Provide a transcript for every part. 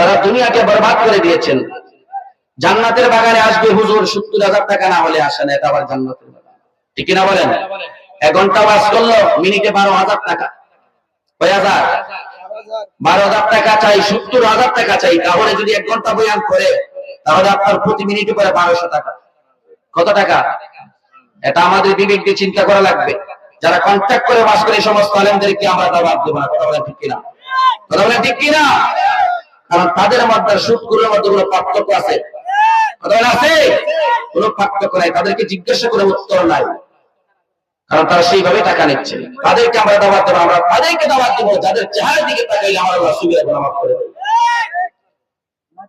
তারা দুনিয়াকে বরবাদ করে দিয়েছেন। জান্নাতের বাগানে আসবে হুজুর 70,000 টাকা না হলে আসে না, এটা আবার জান্নাতের বাগান, ঠিক কিনা বলেন? 1 ঘন্টা ওয়াজ করলো, মিনিটে 12,000 টাকা। কয় হাজার? 12,000 টাকা চাই, 70,000 টাকা চাই। তাহলে যদি 1 ঘন্টা বয়ান করে, তাহলে আপনার প্রতি মিনিটে করে 1200 টাকা। কত টাকা? এটা আমাদের বিবেক দিয়ে চিন্তা করা লাগবে। যারা কন্ট্যাক্ট করে ওয়াজ করে সমস্ত আলেমদেরকে আমরা দাওয়াত দেব না। কথা বলেন ঠিক কিনা? কথা বলেন ঠিক কিনা? কারণ তাদের মধ্যে সুদখোরের মধ্যে কোনো পার্থক্য আছে? কথা বলেন আছে? কোনো পার্থক্য নাই। তাদেরকে জিজ্ঞাসা করে উত্তর নাই, কারণ তারা সেইভাবে টাকা নিচ্ছে। তাদেরকে আমরা দাওয়াত দেব, আমরা তাদেরকে দাওয়াত দেব যাদের চেহারার দিকে তাকাইলে আমার আল্লাহ সুবহানাহু মাফ করে দেয়।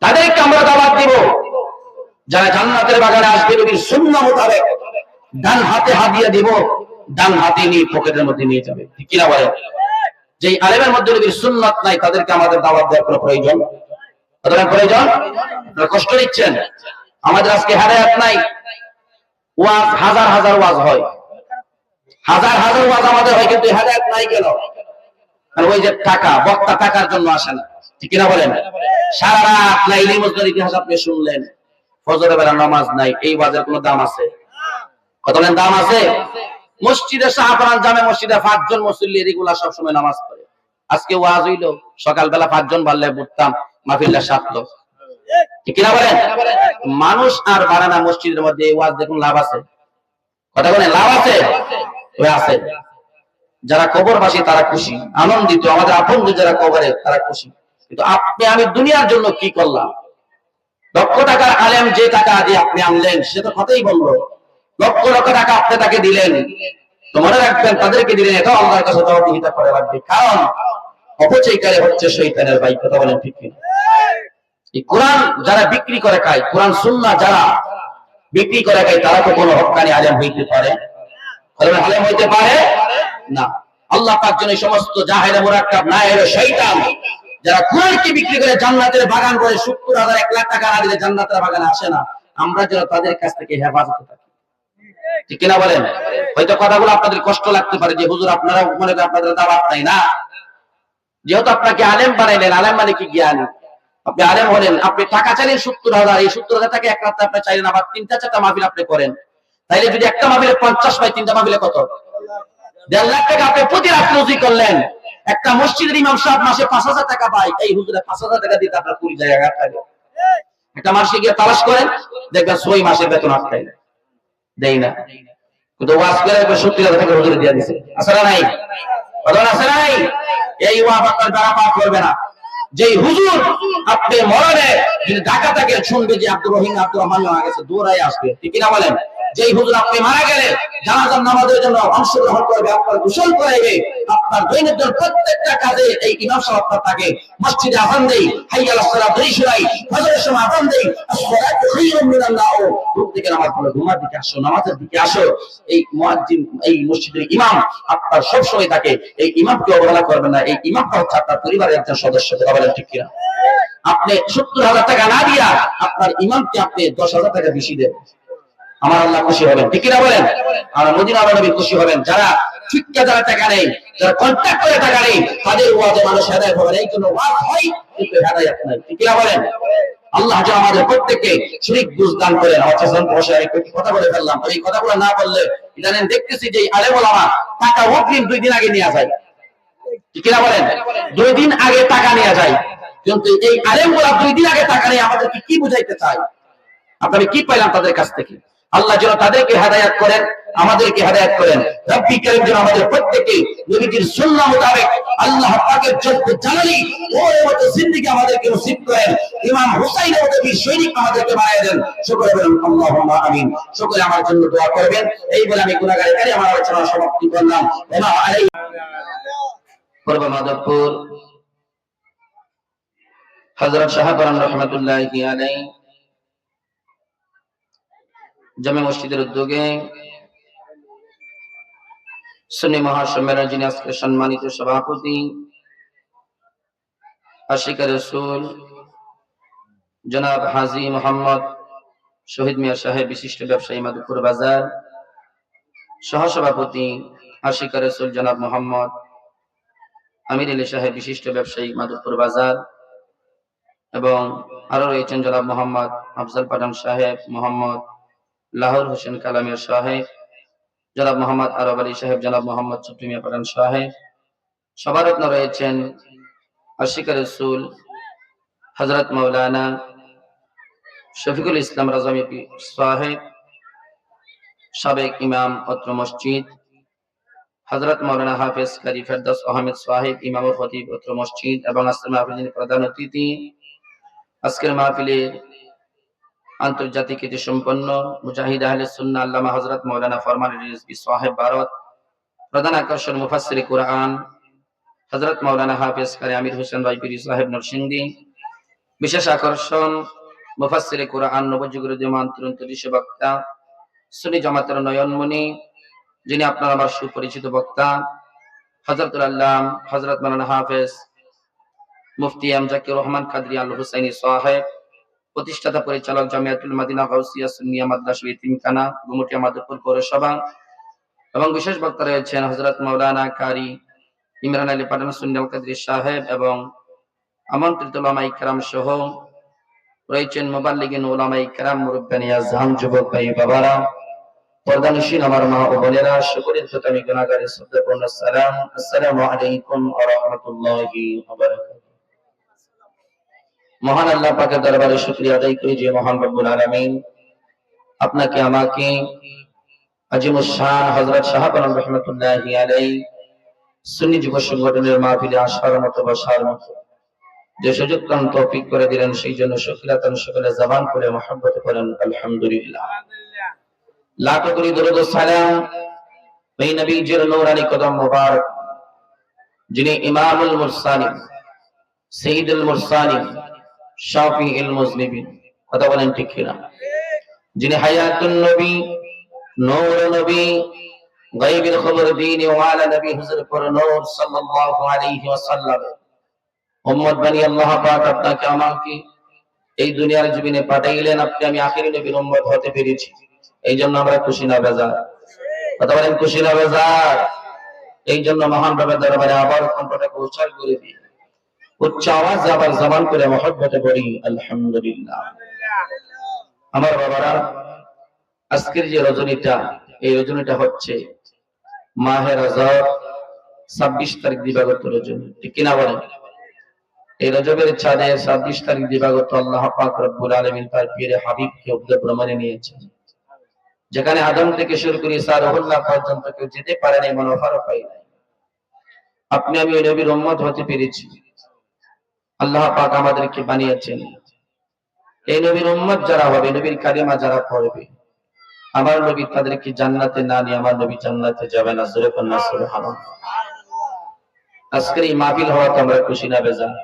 তাদেরকে আমরা দাওয়াত দেব যারা জান্নাতের বাগানে আসবে নবীর সুন্নাহ মোতাবেক ডান হাতে হাদিয়া দেব, ডান হাতে নিয়ে পকেটের মধ্যে নিয়ে যাবে, ঠিক কিনা বলেন? যেই আলেমের মধ্যে নবীর সুন্নাত নাই তাদেরকে আমাদের দাওয়াত দেওয়ার কোনো প্রয়োজন? কতটা প্রয়োজন? আপনারা কষ্ট নিচ্ছেন। আমাদের আজকে হেদায়েত নাই। ওয়াজ হাজার হাজার ওয়াজ হয়, হাজার হাজার ওয়াজ আমাদের হয়, কিন্তু হেদায়েত নাই কেন? কারণ ওই যে টাকা, বক্তা টাকার জন্য আসে না, ঠিক কিনা বলেন? সারা রাত লাইলি মজনুর ইতিহাস আপনি শুনলেন, ফজরের বেলা নামাজ নাই, এই ওয়াজের কোনো দাম আছে? কত বলেন দাম আছে? মসজিদে শাহজালাল জামে মসজিদে 5 জন মুসল্লি রেগুলার সব সময় নামাজ পড়ে। আজকে ওয়াজ হইলো, সকালবেলা 5 জন বাড়লে বুঝতাম মাহফিলটা 7 লোক, ঠিক কিনা বলেন? মানুষ আর বাড়ে না মসজিদের মধ্যে, ওয়াজ দেখুন লাভ আছে? কথা বলেন লাভ আছে? ওই আছে। যারা কবরবাসী তারা খুশি, আনন্দিত, আমাদের আপনজন যারা কবরে তারা খুশি। কিন্তু আপনি আমি দুনিয়ার জন্য কি করলাম? লক্ষ টাকার আলেম যে টাকা দিয়ে আপনি আনলেন সে তো কথাই বললো, লক্ষ লক্ষ টাকা আপনি তাকে দিলেন, তো মনে রাখবেন তাদেরকে দিলেন, এটা আল্লাহর কাছে জবাবদিহিতা করে রাখবে, কারণ অপচয়কারী হচ্ছে শয়তানের ভাই। কথা বলেন ঠিক কিনা? এই কোরআন যারা বিক্রি করে খায়, কোরআন সুন্নাহ যারা বিক্রি করে খায়, তারা তো কোনো হক্কানি আলেম হইতে পারে? আলেম হইতে পারে না। আল্লাহ পাক যেন এই সমস্ত জাহেলে মুরাক্কাব নায়েবে শয়তান যারা কোরআনকে বিক্রি করে জান্নাতের বাগান করে 70,000 1 লাখ টাকা না দিলে জান্নাতের বাগানে আসে না, আমরা যেন তাদের কাছ থেকে হেফাজতে থাকি, ঠিক কিনা বলেন? হয়তো কথাগুলো আপনাদের কষ্ট লাগতে পারে যে হুজুর আপনারা মনে করেন আপনাদের দাওয়াত নাই না, যেহেতু আপনাকে আলেম বানাইলেন, আলেম মানে কি জ্ঞান? আপনি আলেম হলেন, আপনি টাকা চাইলেন 70,000, এই 70,000 টাকা এক রাতে আপনি চাইলেন, আবার 3টা 4টা মাহফিল আপনি করেন, তাইলে যদি একটা মাহফিলে 50 পাই, 3টা মাহফিলে কত? 1.5 লাখ টাকা আপনি প্রতি রাত রুজি করলেন। একটা মসজিদের ইমাম সাহেব মাসে 5,000 টাকা পায়, এই হুজুরে 5,000 টাকা দিতে আপনার 20 জায়গা থাকে। একটা মাসে গিয়ে তালাশ করেন, দেখবেন 6 মাসের বেতন আটকাই দেই না, কিন্তু ওয়াজ করে 70,000 টাকা হুজুরে দিয়ে দিছে। আছে না নাই? বলেন আছে নাই? এই ওয়াজ আপনার দ্বারা পার করবে না। যেই হুজুর আপনি মরণে যদি ঢাকা থেকে শুনবে যে আব্দুর রহিম আব্দুর রহমান মারা গেছে, দৌড়াই আসবে, ঠিক কিনা বলেন? যেই হুজুর আপনি মারা গেলে জানাজার নামাজের জন্য অংশগ্রহণ করবে, আপনার গোসল করাইবে, আপনার দৈনন্দিন প্রত্যেকটা কাজে এই ইমাম সাহেব আপনার থাকে। মসজিদে আযান দেই, হাইয়া আলাস সালাত দেই, শুনাই ফজরের সময় আযান দেই, আসসালাতু খায়রুম মিনান নাওম, ঘুম থেকে নামাজ পড়ো, ঘুমার দিকে আসো, নামাজের দিকে আসো। এই মুয়াজ্জিন, এই মসজিদের ইমাম আপনার সব সময় থাকে। এই ইমামকে অবহেলা করবেন না, এই ইমামটা হচ্ছে আপনার পরিবারের একজন সদস্য। বলেন ঠিক কিনা? আপনি 70,000 টাকা না দিয়া আপনার ইমামকে আপনি 10,000 টাকা বেশি দেন, আমার আল্লাহ খুশি হবেন, ঠিক কিনা বলেন? আর মদিনা নবী খুশি হবেন। যারা ঠিককে যারা টাকা নেই, যারা কন্ট্যাক্ট করে টাকা নেই, তাদের ওয়াজে মানুষ হেদায়েত হবে না। এই জন্য ওয়াজ হয় কিন্তু হেদায়েত নাই, ঠিক কিনা বলেন? আল্লাহ যেন আমাদের প্রত্যেককে সঠিক বুঝ দান করেন। আমার চাচা বসে একটু কথা বলে ফেললাম, এই কথাগুলো না বললে ইদানিং দেখতেছি যে আলেম ওলামা টাকা অগ্রিম 2 দিন আগে নিয়ে যায়, ঠিক কিনা বলেন? 2 দিন আগে টাকা নিয়ে যায়, কিন্তু এই আলেমগুলা 2 দিন আগে টাকা নিয়ে আমাদেরকে কি বুঝাইতে চায়? আপনারা কি পাইলাম তাদের কাছ থেকে? আল্লাহ যেন তাদেরকে হেদায়েত করেন, আমাদেরকে হেদায়েত করেন। রব্বি কারীম যেন আমাদের প্রত্যেককে নবীজির সুন্নাহ মোতাবেক আল্লাহ পাকের যত জালালি ওর মতো জিন্দেগি আমাদেরকে নসিব করেন। ইমাম হুসাইনের মতো বীর সৈনিক আমাদেরকে বানায় দেন। সকলে বলেন আল্লাহুম্মা আমিন। সকলে আমার জন্য দোয়া করবেন। এই বলে আমি গুনাহগারী আমার আলোচনা সমাপ্তি করলাম। ওয়া আলাইহি পূর্ব মাধবপুর হযরত শাহজালাল রাহমাতুল্লাহি আলাইহি জামে মসজিদের উদ্যোগে সুন্নি মহাসম্মেলন, যিনি আজকে সম্মানিত সভাপতি, আশিকা রাসূল জনাব হাজী মোহাম্মদ শহীদ মিয়া সাহেব, বিশিষ্ট ব্যবসায়ী, মাধবপুর বাজার, সহসভাপতি আশিকা রাসূল জনাব মোহাম্মদ আমির আলী সাহেব, বিশিষ্ট ব্যবসায়ী, মাধবপুর বাজার, এবং আরো রয়েছেন জনাব মোহাম্মদ আফজাল পাঠান সাহেব, মোহাম্মদ লাহোর হোসেন কালামের সাহেব, জনাব মোহাম্মদ আরব আলী সাহেব, জনাব মোহাম্মদ চট্টমিয়া পাঠান সাহেব। সভারত্ন রয়েছেন আশিক রসুল হযরত মাওলানা শফিকুল ইসলাম রাজামি সাহেব, সাবেক ইমাম অত্র মসজিদ, হযরত মাওলানা হাফেজ কারি ফেরদৌস আহমেদ সাহেব, ইমাম ও খতিব অত্র মসজিদ, এবং আজকের মাহফিলের প্রধান অতিথি, আজকের মাহফিলের আন্তর্জাতিক খ্যাতি সম্পন্ন মুজাহিদ আহলে সুন্নাহ আল্লামা হযরত মাওলানা ফরমান রিজভী সাহেব ভারত, প্রধান আকর্ষণ মুফাসসির কুরআন হযরত মাওলানা হাফেজ কারি আমির হোসেন রায়পুরি সাহেব নরসিংদী, বিশেষ আকর্ষণ মুফাসসির কুরআন নবযুগের দেমান্তরন্তরী বক্তা সুন্নি জামাতের নয়নমণি, যিনি আপনার আমার সুপরিচিত বক্তা হযরতুল আল্লাম হযরত মাওলানা হাফেজ মুফতি এম জাকির রহমান কাদরি আল হুসাইনি সাহেব, প্রতিষ্ঠাতা পরিচালক জামিয়াতুল মাদিনা গাউসিয়া সুন্নিয়া মাদ্রাসা ইতিমখানা গুমুটিয়া মাধবপুর পৌরসভা, এবং বিশেষ বক্তা রয়েছেন হযরত মাওলানা কারি ইমরান আলী পাঠান সুন্নি আল কাদরি সাহেব, এবং আমন্ত্রিত উলামায়ে কেরাম সহ রয়েছেন মুবাল্লিগিন উলামায়ে কেরাম, মুরব্বিয়ানে আজহাম, যুবক ভাই বাবারা, পর্দানশীন আমার মা ও বোনেরা, সকলের প্রতি আমি গুনাহগারের শ্রদ্ধাপূর্ণ সালাম। আসসালামু আলাইকুম ওয়া রাহমাতুল্লাহি ওয়া বারাকাতুহু। মহান আল্লাহ পাকের দরবারে শুকরিয়া আদায় করি যে মহান রব্বুল আলামিন আপনাকে আমাকে আজিমুস শান হযরত শাহবান রাহমাতুল্লাহি আলাইহি সুন্নি যুব সংগঠনের মাহফিলে আসার মতো বসার মতো যে সুযোগ তৌফিক করে দিলেন, সেই জন্য শুকরিয়া তান সকলে জবান করে মহব্বত করেন আলহামদুলিল্লাহ। লাখ কোটি দরুদ ও সালাম ওই নবীজির নূরানী কদম মোবারক, যিনি ইমামুল মুরসালিন, সাইয়্যিদুল মুরসালিন, শাফিউল মুজনিবিন, কথা বলেন ঠিক কিনা? যিনি হায়াতুন নবী, নূর নবী, গায়বের খবর দিন ওয়ালা নবী হুজুর পর নূর সাল্লাল্লাহু আলাইহি ওয়াসাল্লাম উম্মত বানি আল্লাহ পাক আপনাকে আমাকে এই দুনিয়ার জমিনে পাঠাইলেন, আপনি আমি আখিরি নবীর উম্মত হতে পেরেছি, এই জন্য আমরা খুশি না বেজার? কথা বলেন খুশি না বেজার? এই জন্য মহান রবের দরবারে আবার কণ্ঠটাকে উচ্চার করে দিই, উচ্চ আওয়াজে আবার জবান করে মহব্বতে পড়ি আলহামদুলিল্লাহ। আমার বাবারা, আজকের যে রজনীটা, এই রজনীটা হচ্ছে মাহে রজব 26 তারিখ দিবাগত রজনী, ঠিক কিনা বলেন? এই রজবের চাঁদে 26 তারিখ দিবাগত আল্লাহ পাক রব্বুল আলামিন তার পীরে হাবিবকে উদ্যোগ ভ্রমণে নিয়েছেন, যেখানে আদম থেকে শুরু করে ঈসা রুহুল্লাহ পর্যন্ত কেউ যেতে পারে নাই, মনোফারও পাই নাই। আপনি আমি ওই নবীর উম্মত হতে পেরেছি, আল্লাহ পাক আমাদেরকে বানিয়েছেন। এই নবীর উম্মত যারা হবে, নবীর কালিমা যারা পড়বে, আমার নবী তাদেরকে জান্নাতে না নিয়ে আমার নবী জান্নাতে যাবে না। জোরে কন্যা সুবহানাল্লাহ। আজকের এই মাহফিল হওয়াতে আমরা খুশি না বেজার?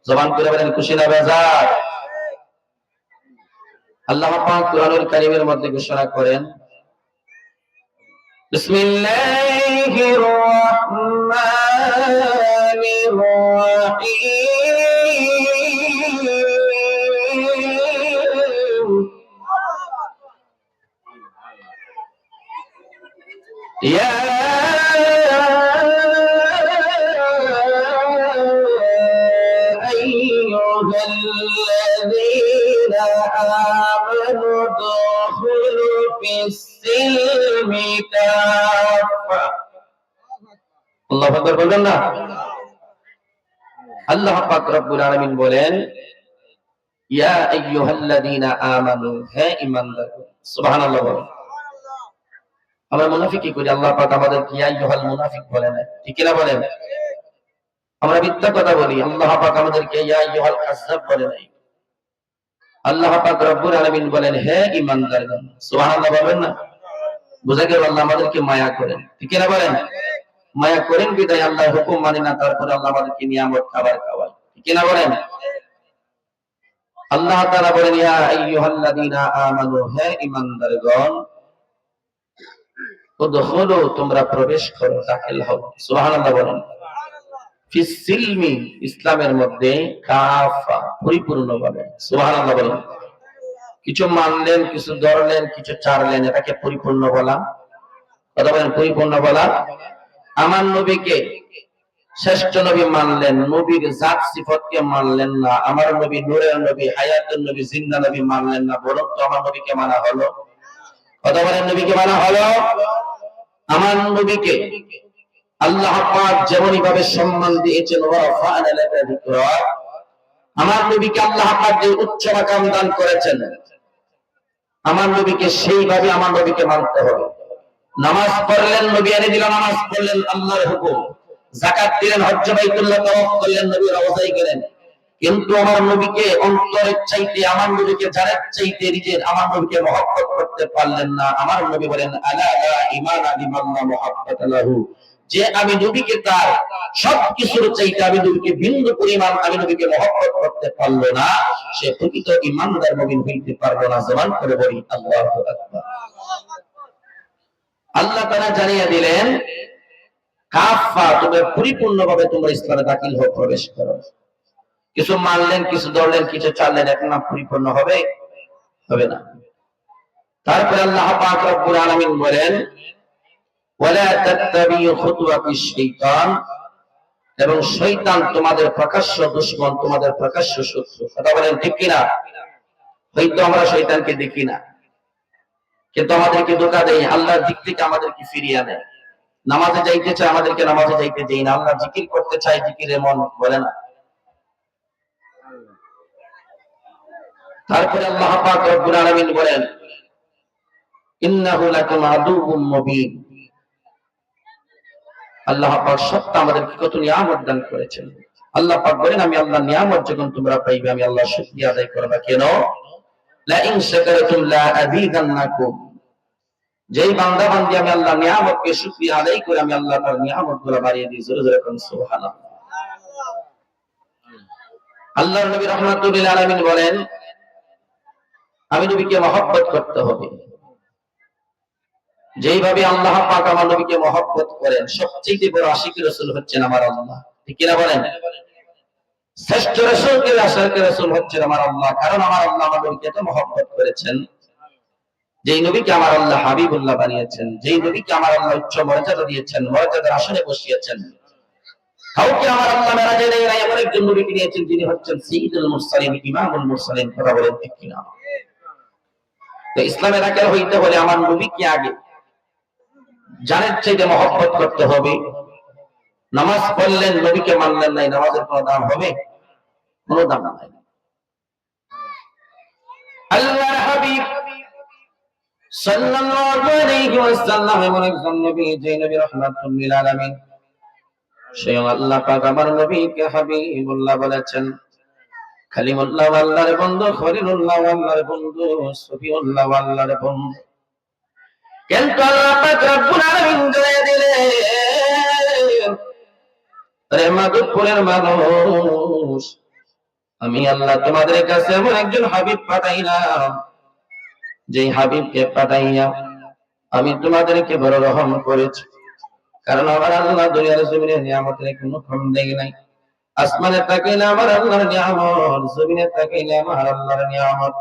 জবান করে বলেন খুশি না বেজার? আল্লাহ পাক কুরআনুল কারীমের মধ্যে ঘোষণা করেন, বিসমিল্লাহির রাহমানির রাহিম, ইয়া আইয়ুহাল্লাযীনা আমানু দুখুলু ফিস-সিলমি কাফা। আল্লাহু আকবার বলবেন না? আল্লাহ পাক রব্বুল আলামিন বলেন, ইয়া আইয়ুহাল্লাযীনা আমানু, হে ঈমানদার। সুবহানাল্লাহ বলেন। আমরা মুনাফিক কি করি? আল্লাহ পাক আমাদেরকে ইয়া আইয়ুহাল মুনাফিক বলে না, ঠিক কিনা বলেন? আমরা মিথ্যা কথা বলি, আল্লাহ পাক আমাদেরকে ইয়া আইয়ুহাল কাযযাব বলে নাই। আল্লাহ পাক রব্বুল আলামিন বলেন, হে ঈমানদারগণ। সুবহানাল্লাহ বলবেন না? বুঝা গেল আল্লাহ আমাদেরকে মায়া করেন, ঠিক কিনা বলেন? মায়া করেন বিদায় আল্লাহর হুকুম মানি না, তারপরে আল্লাহ আমাদেরকে নিয়ামত খাবার খাওয়ায়, ঠিক কিনা বলেন? আল্লাহ তাআলা বলেন, ইয়া আইয়ুহাল্লাযীনা আমানু, হে ঈমানদারগণ, উদখুলু, তোমরা প্রবেশ করো, দাখিল হও। সুবহানাল্লাহ বলেন। ফিস সিলমি, ইসলামের মধ্যে, কাফা, পরিপূর্ণভাবে। সুবহানাল্লাহ বলেন। কিছু মানলেন, কিছু ধরলেন, কিছু ছাড়লেন, এটাকে পরিপূর্ণ বলা? কথা বলেন পরিপূর্ণ বলা? আমার নবীকে শ্রেষ্ঠ নবী মানলেন, নবীর জাত সিফতকে মানলেন না। আমার নবী নূরের নবী, হায়াতুন নবী, জিন্দা নবী মানলেন না, বরং তো আমার নবীকে মানা হলো। কথা বলেন, নবীকে মানা হলো। আমার নবীকে আল্লাহ পাক যেমনই ভাবে সম্মান দিয়েছেন, ওয়া রাফা'না লাকা যিকরা, আমার নবীকে আল্লাহ পাক যে উচ্চ মাকাম দান করেছেন, আমার নবীকে সেইভাবে আমার নবীকে মানতে হবে। নামাজ পড়লেন, নবী এনে দিলেন, নামাজ পড়লেন আল্লাহর হুকুম। যাকাত দিলেন, হজ্জ বাইতুল্লাহ তাওয়াফ করলেন, নবী রওজায় গেলেন। কিন্তু আমার নবীকে অন্তরের চাইতে, আমার নবীকে জানের চাইতে নিজের আমার নবীকে মহব্বত করতে পারলেন না। আমার নবী বলেন, আলা লা ঈমানা লিমান লা মুহাব্বাতা লাহু, যে আমি নবীকে তার সবকিছুর চাইতে আমি নবীকে বিন্দু পরিমাণ আমি নবীকে মহব্বত করতে পারলো না, সে প্রকৃত ঈমানদার মুমিন হইতে পারলো না। জবান করে বলি আল্লাহু আকবার। আল্লাহ তাআলা জানিয়ে দিলেন, কাফা, তোমরা পরিপূর্ণভাবে তোমরা ইসলামে দাখিল হও, প্রবেশ করো। কিছু মানলেন, কিছু ধরলেন, কিছু চাললেন, এখন না পরিপূর্ণ হবে? হবে না। তারপরে আল্লাহ পাক রব্বুল আলামিন বলেন, ওয়ালা তাত্তাবিউ খুতুওয়াতিশ শাইতান, এবং শয়তান তোমাদের প্রকাশ্য দুশমন, তোমাদের প্রকাশ্য শত্রু। কথা বলেন ঠিক কিনা? হয়তো আমরা শয়তানকে দেখি না, কিন্তু আমাদেরকে ধোঁকা দেয়, আল্লাহর দিক থেকে আমাদেরকে ফিরিয়ে আনে। নামাজে যাইতে চায়, আমাদেরকে নামাজে যাইতে দেই না। আল্লাহ জিকির করতে চায়, জিকিরে মন বলে না। তারপরে আল্লাহ পাক রব্বুল আলামিন বলেন, ইন্নাহু লাকুম আদুউম মুবিন। আল্লাহ পাক সত্য আমাদেরকে কত নিয়ামত দান করেছেন। আল্লাহ পাক বলেন, আমি আল্লাহর নিয়ামত যখন তোমরা পাইবে, আমি আল্লাহ শুকরিয়া আদায় করবা। কেন? লা ইন শাকারতুম লা আযীদান্নাকুম, যেই বান্দা বান্দি আমি আল্লাহর নিয়ামতকে শুকরিয়া আদায় করে আমি আল্লাহ তার নিয়ামতগুলো বাড়িয়ে দিই। জোরে জোরে কোন সুবহানাল্লাহ। আল্লাহর নবী রাহমাতুল লিল আলামিন বলেন, আমি নবীকে মহব্বত করতে হবে। যেইভাবে আল্লাহ পাক আমার নবীকে মহব্বত করেন, সবচেয়ে বড় আশিক রাসূল হচ্ছেন আমার আল্লাহ। ঠিক কিনা বলেন? শ্রেষ্ঠ রাসূলকে আশিক রাসূল হচ্ছেন আমার আল্লাহ। কারণ আমার আল্লাহ আমার নবীকে এত মহব্বত করেছেন, যেই নবীকে আমার আল্লাহ হাবিবুল্লাহ বানিয়েছেন, যেই নবীকে আমার আল্লাহ উচ্চ মর্যাদা দিয়েছেন, মর্যাদার আসনে বসিয়েছেন। কাউকে আমার আল্লাহ মেরাজে নেই না, এমন একজন নবীকে নিয়েছেন যিনি হচ্ছেন সাইয়্যিদুল মুরসালিন, ইমামুল মুরসালিন। কথা বলেন ঠিক কিনা? তো ইসলামের আকিদা হইতে হলে আমার নবীকে আগে জানের চাইতে মহব্বত করতে হবে। নামাজ পড়লেন, নবীকে মানলেন নাই, নামাজের কোনো দাম হবে? কোনো দাম নাই। আল্লাহর হাবিব সাল্লাল্লাহু আলাইহি ওয়াসাল্লাম এমন একজন নবী, যে নবী রাহমাতুল লিল আলামিন। স্বয়ং আল্লাহ পাক আমার নবীকে হাবিবুল্লাহ বলেছেন, কালিমুল্লাহ, আল্লাহর বন্ধু, খলিলুল্লাহ, আল্লাহর বন্ধু, সফিউল্লাহ, আল্লাহর বন্ধু। কিন্তু আল্লাহ পাক রব্বুল আলামিন জানিয়ে দিলেন, আরে মাদুপুরের মানুষ, আমি আল্লাহ তোমাদের কাছে এমন একজন হাবিব পাঠাইলাম, যে হাবিবকে পাঠাইয়া আমি তোমাদেরকে বড় রহম করেছি। কারণ আমার আল্লাহ দুনিয়ার জমিনে নিয়ামতের কোনো কম দেয় নাই। আসমানে তাকাইলে আমার আল্লাহর নিয়ামত, জমিনে তাকাইলে আমার আল্লাহর নিয়ামত,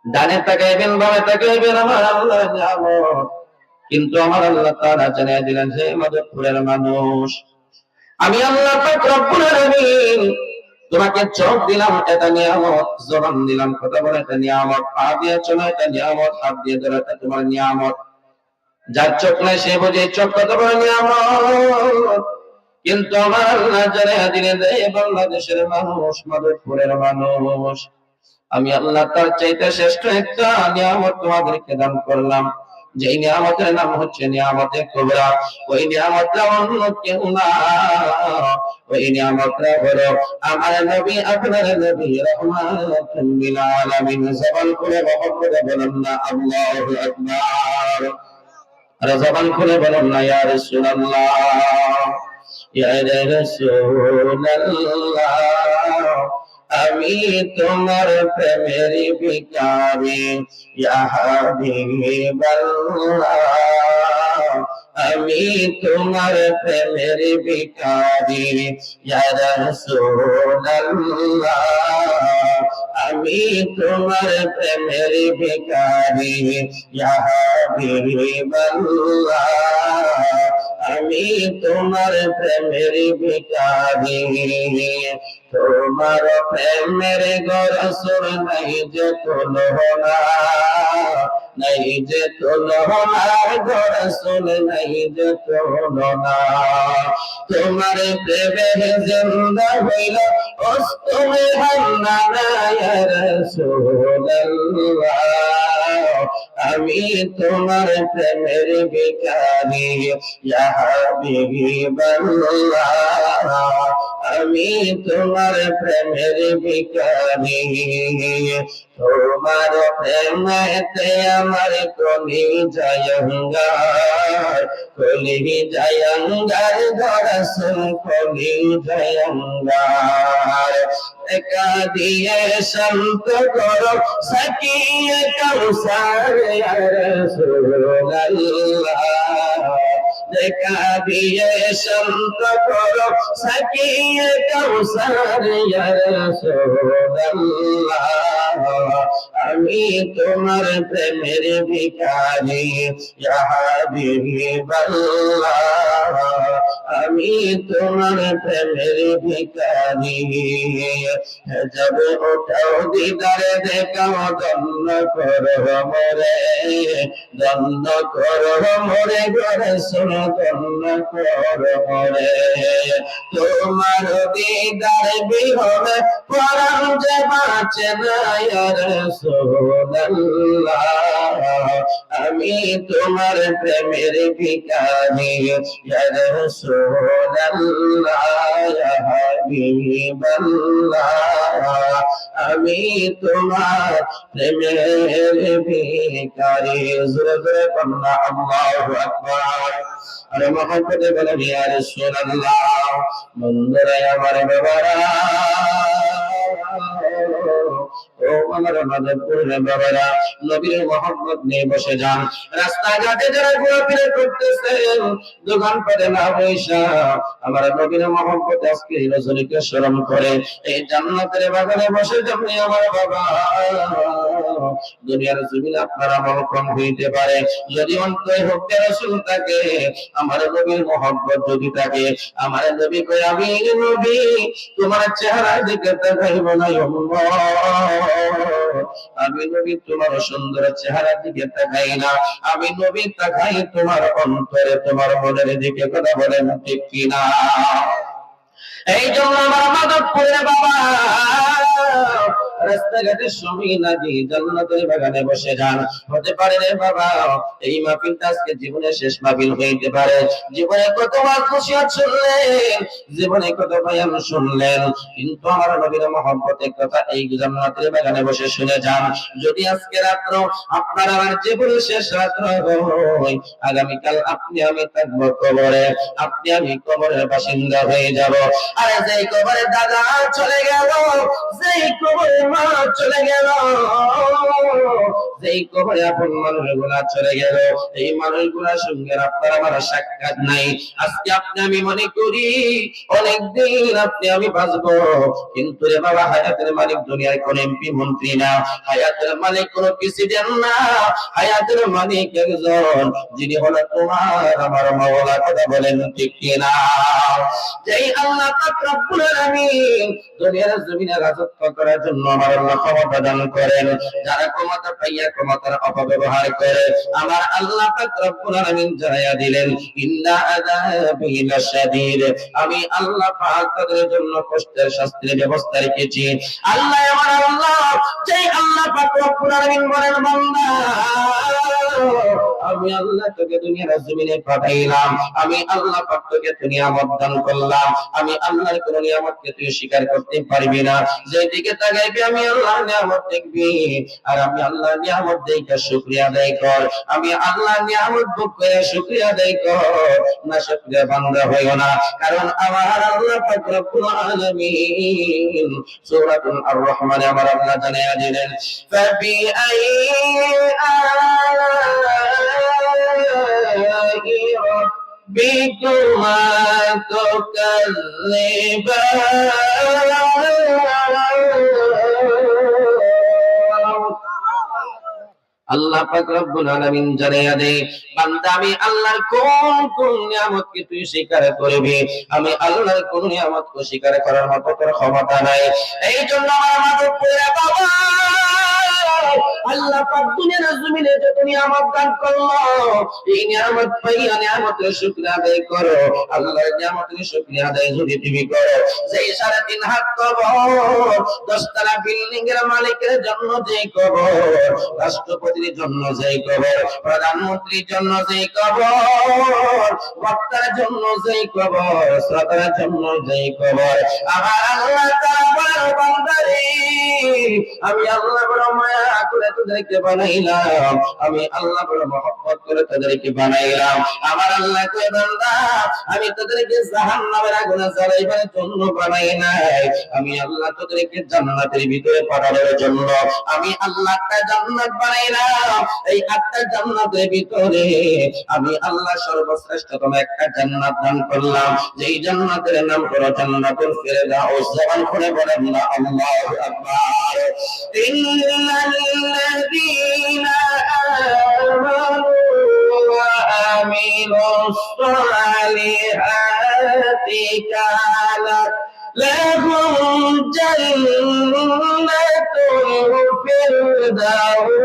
ডানে তাকাইবেন, বামে তাকাইবেন, আমার আল্লাহর নিয়ামত। কিন্তু আমার আল্লাহ তাআলা জানিয়ে দিলেন, যে মাদপুরের মানুষ, আমি আল্লাহ পাক রব্বুল আলামিন তোমাকে চোখ দিলাম, এটা নিয়ামত, জবান দিলাম, কথা বলে এটা নিয়ামত, পা দিয়ে চলো এটা নিয়ামত, হাত দিয়ে ধরো এটা তোমার নিয়ামত। যার চোখ নাই সে বোঝে চোখ কত বড় নিয়ামত। কিন্তু আমার আল্লাহ জানিয়ে দিলেন, এই বাংলাদেশের মানুষ, মাদপুরের মানুষ, আমি আল্লাহ তার চাইতে শ্রেষ্ঠ একটা নিয়ামত তোমাদেরকে দান করলাম, যে নিয়ামতের নাম হচ্ছে নিয়ামতে কুবরা। ওই নিয়ামতটা অন্য কেউ না, ওই নিয়ামতটা হলো আমার নবী, আপনার নবী রাহমাতুল লিল আলামিন। জবান খুলে মহব্বতে বলেন না আল্লাহু আকবার। আর জবান খুলে বলেন না ইয়া রাসূলুল্লাহ, ইয়া রাসূলুল্লাহ, আমি তোমার প্রেমের ভিখারি, ইয়া হাবিবাল্লাহ, আমি তোমার প্রেমের ভিখারি, ইয়া রাসূলুল্লাহ, আমি তোমার প্রেমের ভিখারি, ইয়া হাবিবাল্লাহ, আমি তোমার প্রেমের ভিখারি তোমার প্রেমের গরসুর নাই যে তুলনা নাই যে তুলনা গরসুল নাই যে তুলনা তোমার প্রেমে জিন্দা হইল ওস্তমে হান্না ইয়া রাসূলুল্লাহ আমি তোমার প্রেমের ভিখারি ইয়া হাবিবাল্লাহ আমি তোমার প্রেমের ভিখারি তোমার প্রেমেতে আমার কলি জয়ঙ্গার ধরসুল কলি জয়ঙ্গার একা দিয়ে শান্ত করো সাকিয়ে কাউসার ইয়া রাসূলুল্লাহ দেখা দিয়ে শান্ত করো সাকিয়ে কাউসার ইয়া রাসূলুল্লাহ আমি তোমার প্রেমের ভিখারি ইয়া হাবিবাল্লাহ আমি তোমার প্রেমের ভিখারি জব ওঠাও দিদারে দেখাও দন্ন করো মোরে দন্ন করো মোরে ঘরে শোনো দন্ন করো মোরে তোমার দিদার বিহনে পরাণ যে বাঁচে না ইয়া রাসূলুল্লাহ আমি তোমার প্রেমের ভিখারি ইয়া রাসূলুল্লাহ ইয়া হাবিবাল্লাহ আমি তোমার প্রেমের ভিখারি জোরে জোরে কন্না আল্লাহু আকবার আরে মহব্বতে বলে ইয়া রাসূলুল্লাহ বন্ধুরা আমার বাবারা ও আমার মাদবপুরের বাবারা নবীর মহব্বত নিয়ে বসে যান রাস্তাঘাটে যারা ঘোরাফেরা করতেছেন দোকান পাটে না পয়সা আমার নবীর মহব্বত আজকে রজনীকে স্মরণ করে এই জান্নাতের বাগানে বসে যাবেন আমার বাবা দুনিয়ার জমিনে আপনার আমল কম হইতে পারে যদি অন্তরে হত্যা রাসূল থাকে আমার নবীর মহব্বত যদি থাকে আমার নবী কই আমি নবী তোমার চেহারা দিকে তাকাইব না আমি নবী তোমার সুন্দর চেহারা দিকে তাকাই না আমি নবী তাকাই তোমার অন্তরে তোমার মনের দিকে কথা বলেন ঠিক কিনা এই জন্য আমার মাদবপুরের বাবা রাস্তাঘাটে সময় না দিয়ে জান্নাতের বাগানে বসে যান হতে পারে রে বাবা এই মাহফিলটা আজকে জীবনের শেষ মাহফিল হইতে পারে জীবনে কত নসিহত শুনলেন জীবনে কত বয়ান শুনলেন কিন্তু আমার নবীর মহব্বতের কথা এই জান্নাতের বাগানে বসে শুনে যান যদি আজকে রাত্র আপনার আমার জীবনের শেষ রাত্র হয় আগামীকাল আপনি আমি থাকবো কবরে আপনি আমি কবরের বাসিন্দা হয়ে যাব আর যেই কবরে দাদা চলে গেল যেই কবরে মা চলে গেল যেই কবরে আপন মানুষগুলা চলে গেল এই মানুষগুলার সঙ্গে আপনার আমার সাক্ষাৎ নাই আজকে আপনি আমি মনে করি অনেকদিন আপনি আমি বাঁচবো কিন্তু রে বাবা হায়াতের মালিক দুনিয়ার কোন এমপি মন্ত্রী না হায়াতের মালিক কোন প্রেসিডেন্ট না হায়াতের মালিক একজন যিনি হলো তোমার আমার মাওলা কথা বলেন ঠিক কিনা যেই আল্লাহ পাক রব্বুল আলামিন দুনিয়ার জমিনে রাজত্ব করার জন্য আমার আল্লাহ ক্ষমতা দান করেন যারা ক্ষমতা পাইয়া ক্ষমতার অপব্যবহার করে আমার আল্লাহ পাক রব্বুল আলামিন জানাইয়া দিলেন ইন্না আযাবি লাশাদীদ আমি আল্লাহ পাক তাদের জন্য কষ্টের শাস্তির ব্যবস্থা রেখেছি আল্লাহ আমার আল্লাহ যেই আল্লাহ পাক রব্বুল আলামিন বলেন বান্দা আমি আল্লাহ তোকে দুনিয়ার জমিনে পাঠাইলাম আমি আল্লাহ পাক তোকে নিয়ামত দান করলাম আমি আল্লাহর কোন নিয়ামতকে তুই স্বীকার করতে পারবি না যেদিকে তাকাইবি আমি আল্লাহর নিয়ামত দেখবি আর আমি আল্লাহর নিয়ামত দেখে শুকরিয়া আদায় কর আমি আল্লাহর নিয়ামত ভোগ করে শুকরিয়া আদায় কর না শুকরিয়া বান্দা হইও না কারণ আমার আল্লাহ পাক রব্বুল আলামিন সূরাতুল আর-রহমানে আমার আল্লাহ জানাইয়া দিলেন ফাবি আই بكما تكذبان আল্লাহ পাক রব্বুল আলামিন জানিয়ে দেয়, বান্দা আমি আল্লাহর কোন কোন নিয়ামতকে তুই স্বীকার করবি, আমি আল্লাহর কোন নিয়ামতকে স্বীকার করার মতো তোর ক্ষমতা নাই। এই জন্য আমার মাদক পড়ে বাবা, আল্লাহ পাক দুনিয়ার জমিনে যত নিয়ামত দান করলো, এই নিয়ামত পাইয়া নিয়ামতের শুকরিয়া আদায় করো। আল্লাহর নিয়ামতের শুকরিয়া আদায় যদি তুমি করো, সেই 3.5 হাত কবর, 10 তলা বিল্ডিং এর মালিকের জন্য যে কবর, রাষ্ট্রপতির জন্য যে কবর, প্রধানমন্ত্রীর জন্য যে কবর, বক্তার জন্য যে কবর, শ্রোতার জন্য যে কবর, আমার আল্লাহ তাআলা বান্দারে, আমি আল্লাহ বড় মায়া করে তাদেরকে বানাইলাম, আমি আল্লাহ বড় মহব্বত করে তাদেরকে বানাইলাম। আমার আল্লাহ কয় বান্দা, আমি তাদেরকে জাহান্নামের আগুনে জ্বালাইবার জন্য বানাই নাই, আমি আল্লাহ তাদেরকে জান্নাতের ভিতরে পাঠানোর জন্য আমি আল্লাহ একটা জান্নাত বানাইলাম। এই একটা জান্নাতের ভিতরে আমি আল্লাহ সর্বশ্রেষ্ঠতম একটা জান্নাত দান করলাম, যেই জান্নাতের নাম হলো জান্নাতুল ফিরদাউস। জবান খুলে বলেন না আল্লাহু আকবার। ইন্নাল্লাযীনা আমানু ওয়া আমিলুস সালিহাতি কানাত লাহুম জান্নাতুল ফিরদাউস।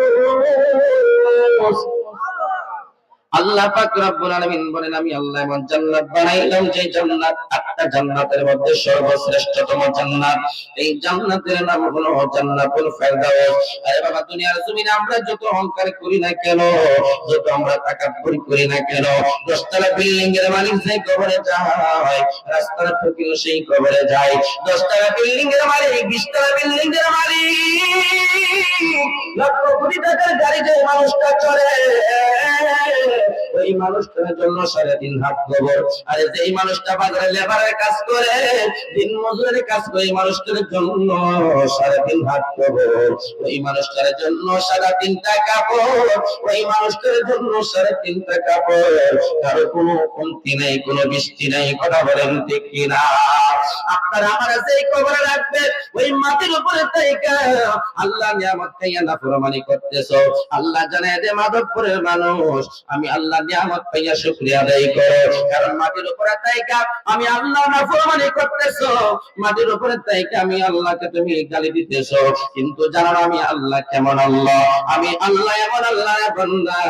আল্লাহ পাক রব্বুল আলামিন বলেন, আমি আল্লাহ এমন জান্নাত বানাইলাম, যে জান্নাত 8টা জান্নাতের মধ্যে সর্বশ্রেষ্ঠতম জান্নাত। এই জান্নাতের নাম হলো জান্নাতুল ফিরদাউস। আরে বাবা, দুনিয়ার জমিনে আমরা যত অহংকার করি না কেন, যত আমরা তাকাব্বুরি করি না কেন, 10 তলা বিল্ডিং এর মালিক যে কবরে যায়, রাস্তার ফকির সেই কবরে যায়, 10 তলা বিল্ডিং এর মালিক, 20 তলা বিল্ডিং এর মালিক, লক্ষ কোটি টাকার গাড়ি যে মানুষটা চড়ে, ওই মানুষটার জন্য 3.5 হাত কবর। আর যেই মানুষটা বাজারে লেবারের কাজ করে, দিন মজুরের কাজ করে, এই মানুষটার জন্য 3.5 হাত কবর। ওই মানুষটার জন্য 3.5টা কাপড়, ওই মানুষটার জন্য 3.5টা কাপড়। কারো কোনো কমতি নাই, কোনো বৃষ্টি নাই। কথা বলেন ঠিক কিনা? আপনারা আমার যেই কবরে রাখবে, ওই মাটির উপরে তাইকা আল্লাহ নিয়ামত খাইয়া নাফরমানি করতেছো। আল্লাহ জানায় দে মাধবপুরের মানুষ, আমি আল্লাহ নিয়ামত পাইয়া শুকরিয়া আদায় করো। কারণ মাটির উপরে তাইকা আমি আল্লাহ নাফরমানি করতেছো, মাটির উপরে তাইকা আমি আল্লাহকে তুমি গালি দিতেছো। কিন্তু জানো না আমি আল্লাহ কেমন আল্লাহ? আমি আল্লাহ এমন আল্লাহ বান্দা,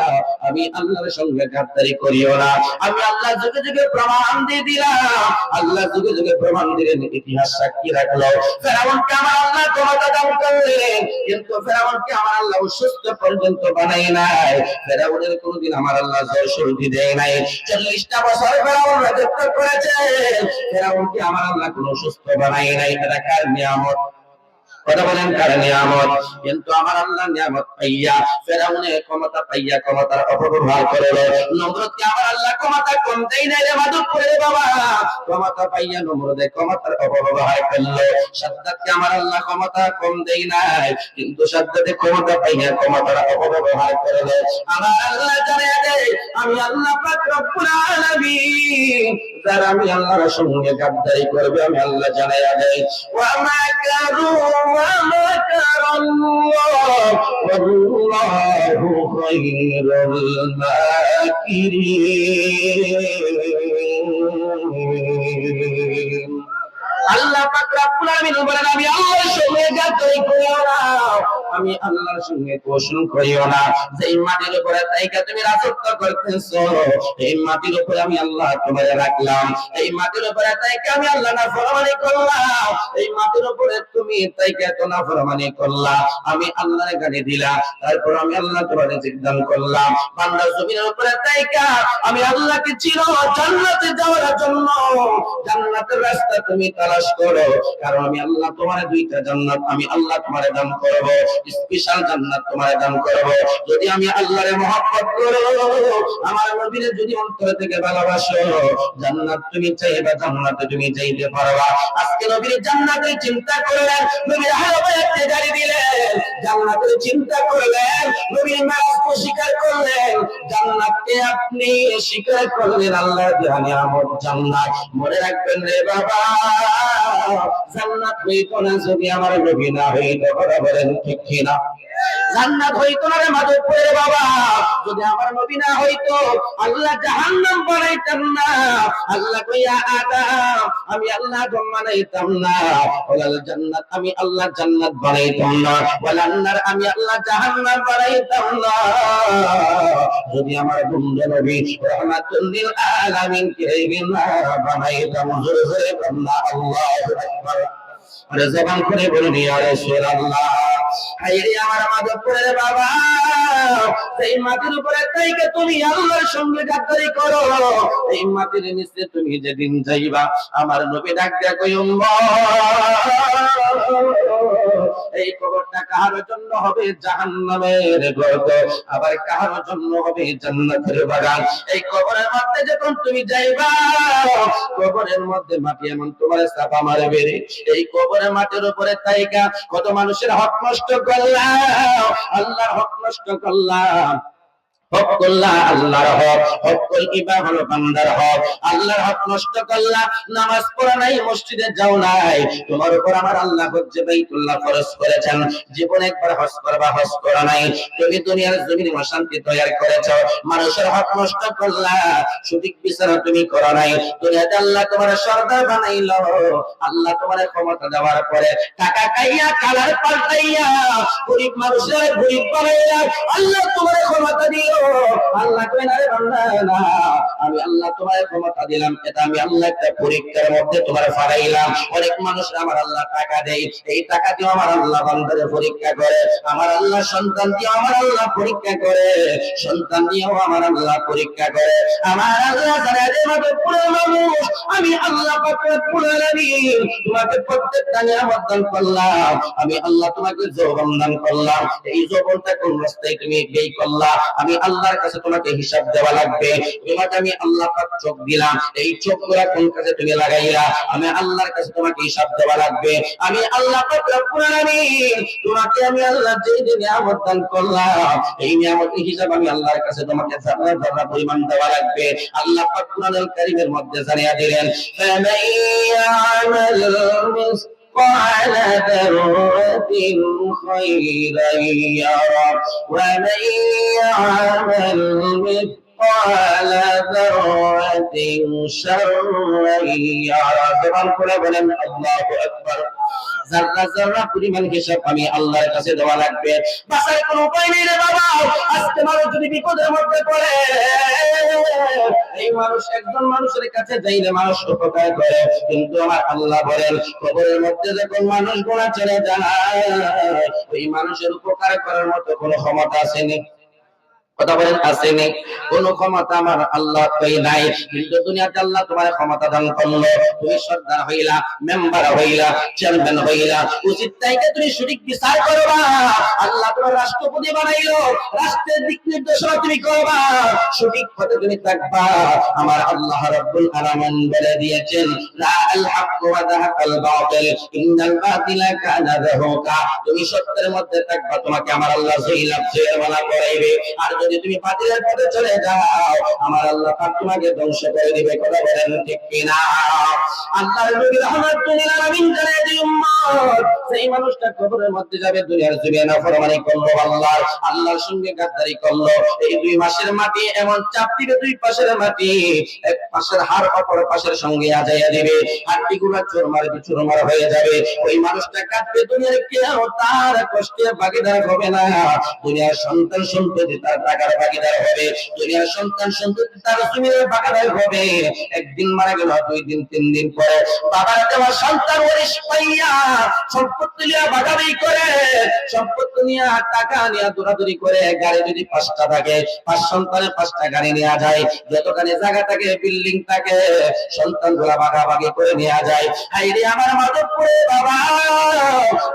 আমি আল্লাহর সঙ্গে গাদ্দারি করিও না। আমি আল্লাহ যুগে যুগে প্রমাণ দিয়ে দিলাম, আল্লাহ যুগে যুগে প্রমাণ দিলেন, ইতিহাস সাক্ষী রাখলো। ফেরাউনকে আমার আল্লাহ ক্ষমতা দান করলেন, কিন্তু ফেরাউনকে আমার আল্লাহ সুস্থ পর্যন্ত বানাই নাই। ফেরাউনের কোনদিন আমার আল্লাহ জ্বর সর্দি দেয় নাই। 40টা বছর ফেরাউন রাজত্ব করেছে, ফেরাউনকে আমার আল্লাহ কোনো সুস্থ বানাই নাই। এটা কার নিয়ামত? কথা বলেন, কার নিয়ামত? কিন্তু আমার আল্লাহ নিয়ামত পাইয়া ফেরাউনের ক্ষমতা পাইয়া ক্ষমতার অপব্যবহার করলো। নমরুদকে আমার আল্লাহ ক্ষমতা কম দেই নাই রে মাধবপুরে বাবা, ক্ষমতা পাইয়া নমরুদে ক্ষমতার অপব্যবহার করলো। সাদ্দাতকে আমার আল্লাহ ক্ষমতা কম দেই নাই, কিন্তু সাদ্দাতে ক্ষমতা পাইয়া ক্ষমতার অপব্যবহার করলো। আমার আল্লাহ জানিয়ে দেয়, আমি আল্লাহ পাক রব্বুল আলামিন, যারা আমি আল্লাহর সঙ্গে গাদ্দারি করবে, আমি আল্লাহ জানিয়ে দেয়, ওয়া মা কারু ومكر الله والله خير الماكرين। আল্লাহ পাক রব্বুল আলামিন বলেন, আমি আল্লাহর সঙ্গে গাদ্দারি করিও না, আমি আল্লাহর সঙ্গে কৌশল করিও না। যেই মাটির উপরে তাইকা তুমি রাজত্ব করতেছো, এই মাটির উপরে আমি আল্লাহ তোমারে রাখলাম। এই মাটির উপরে তাইকা আমি আল্লাহ নাফরমানি করলাম। এই মাটির উপরে তুমি তাইকা তো নাফরমানি করলাম, আমি আল্লাহর গালি দিলাম। তারপর আমি আল্লাহ তোমারে জিজ্ঞাসা করলাম, বান্দা জমিনের উপরে তাইকা আমি আল্লাহকে চিনো, জান্নাতে যাওয়ার জন্য জান্নাতের রাস্তা তুমি তালাশ করো। কারণ আমি আল্লাহ তোমারে 2টা জান্নাত আমি আল্লাহ তোমারে দান করব, স্পেশাল জান্নাত তোমারে দান করব। যদি আমি আল্লাহরে মহব্বত করো, আমার নবীরে যদি অন্তর থেকে ভালোবাসো, জান্নাত তুমি চাইবা, জান্নাতে তুমি যাইতে পারবা। আজকে নবীর জান্নাতের চিন্তা করলেন, নবীর হায়াতে গাড়ি দিলেন, জান্নাতের চিন্তা করলেন, নবীর মেরাজকে স্বীকার করলেন, জান্নাতকে আপনি স্বীকার করলেন। আল্লাহর দেওয়া নিয়ামত জান্নাত। মনে রাখবেন রে বাবা, জান্নাত হইতো না যদি আমার নবী না হইতো। কথা বলেন ঠিক কিনা? জান্নাত হইতো না রে মাধবপুরের বাবা যদি আমার নবী না হইতো, আল্লাহ জাহান্নাম বানাইতেন না। আল্লাহ কইয়া আদম আমি আল্লাহ বানাইতাম না, ওয়ালাল জান্নাত আমি আল্লাহ জান্নাত বানাইতাম না, ওয়ালান নার আমি আল্লাহ জাহান্নাম বানাইতাম না। যদি আমার বন্ধু নবী রাহমাতুল লিল আলামিন কে না বানাইতাম। জোরে জোরে আল্লাহ আল্লাহু আকবার। আরে জবান করে বলুন ইয়া রাসূলুল্লাহ। হায়রে আমার মাধবপুরের বাবা, এই মাটির উপরে তাইকে তুমি আল্লাহর সঙ্গে গাদ্দারি করো, এই মাটির নিচে তুমি যেদিন যাইবা আমার নবী ডাক দিয়া কই এই কবরটা কার জন্য হবে জাহান্নামের গর্ত, আবার কার জন্য হবে জান্নাতের বাগান। এই কবরের মধ্যে যখন তুমি যাইবা কবরের মধ্যে মাটি এমন তোমার চাপা মারবে রে, এই কবরের মাটির উপরে তাইকা কত মানুষের হক নষ্ট করলাম, আল্লাহর হক নষ্ট করলাম। হক করলা আল্লাহর হক, হক কল কিবা হলো বান্দার হক, আল্লাহর হক নষ্ট করলা। নামাজ পড়া নাই, মসজিদে যাও নাই, তোমার উপর আমার আল্লাহ হজ্জে বাইতুল্লাহ ফরজ করেছেন, জীবনে একবার হজ করবা, হজ করা নাই। তুমি দুনিয়ার জমিনে অশান্তি তৈরি করেছো, মানুষের হক নষ্ট করলা, সঠিক বিচার তুমি করো নাই। দুনিয়াতে আল্লাহ তোমার সরদার বানাইলো, আল্লাহ তোমার ক্ষমতা দেওয়ার পরে টাকা খাইয়া কালার পাল্টাইয়া গরিব মানুষের গরিব বানাইয়া আল্লাহ তোমার ক্ষমতা দিও। আল্লাহ কই না রে বান্দা না, আমি আল্লাহ তোমার ক্ষমতা দিলাম, এটা আমি আল্লাহ একটা পরীক্ষার মধ্যে তোমার ফালাইলাম। অনেক মানুষ আমার আল্লাহ টাকা দেয়, এই টাকা দিয়ে আমার আল্লাহ বান্দারে পরীক্ষা করে, আমার আল্লাহ সন্তান দিয়ে আমার আল্লাহ পরীক্ষা করে, সন্তান দিয়েও আমার আল্লাহ পরীক্ষা করে। আমার আল্লাহ যারা রে মাধবপুরের মানুষ, আমি আল্লাহ পাক রব্বুল আলামিন তোমাকে প্রত্যেকটা নিয়ামত দান করলাম, আমি আল্লাহ তোমাকে যৌবন দান করলাম, এই যৌবনটা কোন রাস্তায় তুমি ব্যয় করলা আমি আল্লাহর কাছে তোমাকে হিসাব দেওয়া লাগবে। তোমাকে আমি আল্লাহ পাক চোখ দিলাম, এই চোখগুলা কোন কাজে তুমি লাগাইলা আমি আল্লাহর কাছে তোমাকে হিসাব দেওয়া লাগবে। আমি আল্লাহ পাক রব্বুল আলামিন তোমাকে আমি আল্লাহ যে নিয়ামত দান করলাম এই নিয়ামতের হিসাব আমি আল্লাহর কাছে তোমাকে জান্নাত জান্নাত পরিমাণ দেওয়া লাগবে। আল্লাহ পাক কুরআনুল কারীমের মধ্যে জানিয়ে দিলেন ফামাইয়ামাল قال ذرة خيرا يرى ومن يعمل مثقال ذرة شرا يرى। জবান করে বলেন আল্লাহু আকবার। যারা যারা পরিমাণ হিসাব আমি আল্লাহর কাছে দেওয়া লাগবে। বাসার কোনো উপায় নেই রে বাবা, আজকে মানুষ যদি বিপদের মধ্যে পড়ে এই মানুষ একজন মানুষের কাছে যাইলে মানুষ উপকার করে, কিন্তু আমার আল্লাহ বলেন কবরের মধ্যে যখন মানুষ গোনা ছেড়ে যায় ওই মানুষের উপকার করার মতো কোনো ক্ষমতা আসেনি। কথা বলেন আসেনি? কোন ক্ষমতা আমার আল্লাহ কই নাই, কিন্তু দুনিয়াতে আল্লাহ তোমার ক্ষমতা দান করলো, তুমি সরদার হইলা, মেম্বার হইলা, চেয়ারম্যান হইলা, উচিত তাইকে তুমি সঠিক বিচার করবা। আল্লাহ তোমার রাষ্ট্রপতি বানাইলো, রাষ্ট্রের দিক নির্দেশনা তুমি করবা, সঠিক পথে তুমি থাকবা। আমার আল্লাহ রাব্বুল আলামিন বলে দিয়েছেন লা আল হক ওয়া যাহাকাল বাতিল ইন্নাল বাতিলা কানা যাহুকা। তুমি সত্যের মধ্যে থাকবা, তোমাকে আমার আল্লাহ জয়লাভ জয়মালা করাইবে। আর যদি তুমি বাতিলের পথে চলে যাও আমার আল্লাহ পাক তোমাকে ধ্বংস করে দিবে। কথা বলেন ঠিক কিনা? আল্লাহর নবী রাহমাতুল আলামিন জানায় যে উম্মত সেই মানুষটা কবরের মধ্যে যাবে দুনিয়ার জমিনে নাফরমানি করলো, আল্লাহর সঙ্গে গাদ্দারি করলো, এই 2 মাসের মাটি এমন চাপ দিবে, 2 পাশের মাটি এক পাশের হাড় অপর পাশের সঙ্গে আজাইয়া দিবে, হাড়গুলো চুরমার হয়ে যাবে। ওই মানুষটা কাঁদবে, দুনিয়ার কেউ তার কষ্টের ভাগীদার হবে না, দুনিয়ার সন্তান সন্ততি তার টাকার ভাগীদার হবে, দুনিয়ার সন্তান সন্ততি তার জমির ভাগীদার হবে। একদিন মারা গেল, 2 দিন 3 দিন পরে বাবার দেওয়া সন্তান ওয়ারিশ পাইয়া সম্পত্তি নিয়ে ভাগাভাগি করে, সম্পত্তি নিয়ে টাকা নিয়ে দৌড়াদৌড়ি করে, গাড়ি যদি 5টা থাকে 5 সন্তানের 5টা গাড়ি নেওয়া যায়, যতখানি জায়গা থাকে বিল্ডিং থাকে সন্তানগুলা ভাগাভাগি করে নেওয়া যায়। হাইরে আমার মাধবপুরে বাবা,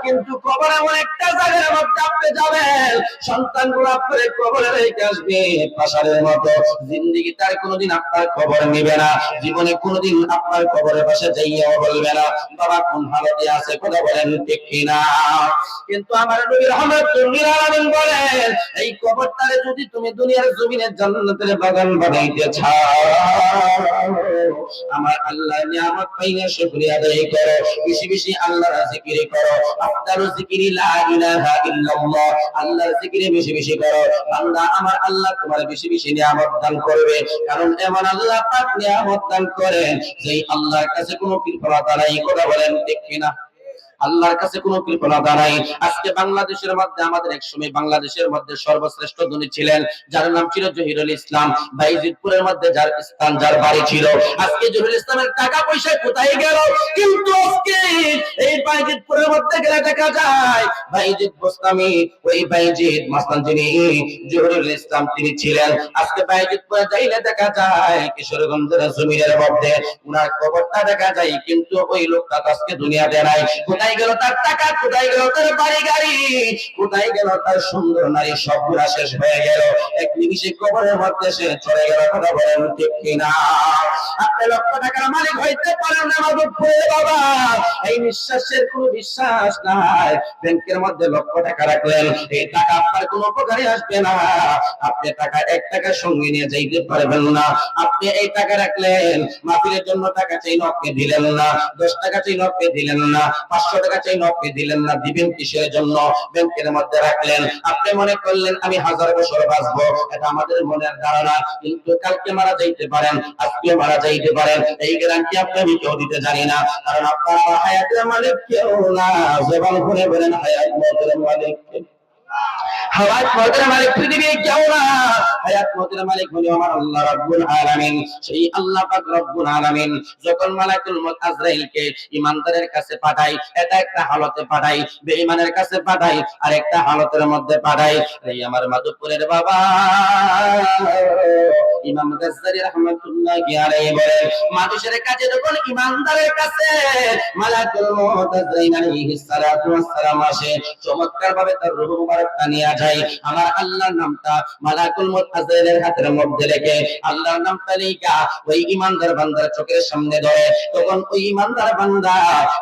কিন্তু কবর এমন একটা জায়গার মধ্যে আপনি যাবেন সন্তানগুলো আপনার কবরে রেখে আসবে পাশারের মতো, জিন্দেগি তার কোনোদিন আপনার খবর নেবে না, জীবনে কোনোদিন আপনার কবরের পাশে যাইয়াও বলবে না বাবা কোন হালতে আছে। কথা বলেন ঠিক কিনা? কিন্তু আমার নবী রাহমাতুল আলামিন বলেন এই কবরটারে যদি তুমি দুনিয়ার জমিনে জান্নাতের বাগান বানাইতে চাও আমার আল্লাহর নিয়ামত পাইয়া শুকরিয়া আদায় করো, বেশি বেশি আল্লাহর জিকির করো। আফদালু যিকরি লা ইলাহা ইল্লাল্লাহ, আল্লাহর জিকিরে বেশি বেশি করো। বান্দা আমার আল্লাহ তোমার বেশি বেশি নিয়ামত দান করবে, কারণ এমন আল্লাহ পাক নিয়ামত দান করেন যেই আল্লাহর কাছে কোনো কৃপণতা নাই। কথা বলেন ঠিক কিনা? আল্লাহর কাছে কোনো কৃপণতা নাই। আজকে বাংলাদেশের মধ্যে, আমাদের একসময় বাংলাদেশের মধ্যে সর্বশ্রেষ্ঠ ধনী ছিলেন, যার নাম ছিল জহিরুল ইসলাম। বাইজিদপুরের মধ্যে যার স্থান, যার বাড়ি ছিল। আজকে জহিরুল ইসলামের টাকা পয়সা কোথায় গেল? কিন্তু আজকে এই বাইজিদপুরের মধ্যে গেলে দেখা যায় বাইজিদ বোস্তামি, ওই বাইজিদ মাস্তান যিনি জহিরুল ইসলাম তিনি ছিলেন। আজকে বাইজিদপুরে যাইলে দেখা যায় কিশোরগঞ্জের জমিনের মধ্যে উনার কবরটা দেখা যায়, কিন্তু ওই লোকটা আজকে দুনিয়াতে নাই। কোথায় গেল তার টাকা? কোথায় গেল তার বাড়ি গাড়ি? কোথায় গেল তার সুন্দর নারী? সবগুলা শেষ হয়ে গেল, এক নিমিষে কবরের মধ্যে সে চলে গেল। কথা বলেন ঠিক কিনা? আপনি লক্ষ টাকার মালিক হইতে পারেন না বাবা, এই নিঃশ্বাসের কোনো বিশ্বাস নাই। ব্যাংকের মধ্যে লক্ষ টাকা রাখলেন, এই টাকা আপনার কোনো উপকারে আসবে না। আপনি টাকা এক টাকা সঙ্গে নিয়ে যাইতে পারবেন না। আপনি এই টাকা রাখলেন, মাহফিলের জন্য টাকা চাইলে আপনি দিলেন না, 10 টাকা চাইলে আপনি দিলেন না, 500 টাকা চাইলে আপনি দিলেন না। দিবেন কিসের জন্য? ব্যাংকের মধ্যে রাখলেন, আপনি মনে করলেন আমি 1000 বছর বাঁচবো, এটা আমাদের মনের ধারণা। কিন্তু কালকে মারা যাইতে পারেন, আজকে মারা যাইতে পারেন, এই গ্যারান্টি আপনি আমি কেউ দিতে জানি না। কারণ আপনার হায়াতের মালিক কেউ না। জবান খুলে বলেন হায়াত মতের মালিক কে? হায়াত মতের মালিক পৃথিবীর কেউ না। হায়াত মতের মালিক হলো আমার আল্লাহ রাব্বুল আলামিন। সেই আল্লাহ পাক রব্বুল আলামিন যখন মালাকুল মউত আজরাইলকে ঈমানদারের কাছে পাঠায়, এটা একটা হালতে পাঠায়, বেঈমানের কাছে পাঠায় আর একটা হালতের মধ্যে পাঠায়। এই আমার মাধবপুরের বাবা ইমাম গাজ্জালী রাহমাতুল্লাহি আলাইহি বলেন, মানুষের কাছে যখন ঈমানদারের কাছে মালাকুল মউত আজরাইল আলাইহিস সালাতু ওয়াস সালাম আসে, চমৎকার ভাবে তার রূহ মুবারকটা নিয়ে যায়। আমার আল্লাহর নামটা মালাকুল মউত আজরাইলের হাতের মধ্যে রেখে আল্লাহর নামটা লেখা ওই ঈমানদার বান্দার চোখের সামনে ধরে। তখন ওই ঈমানদার বান্দা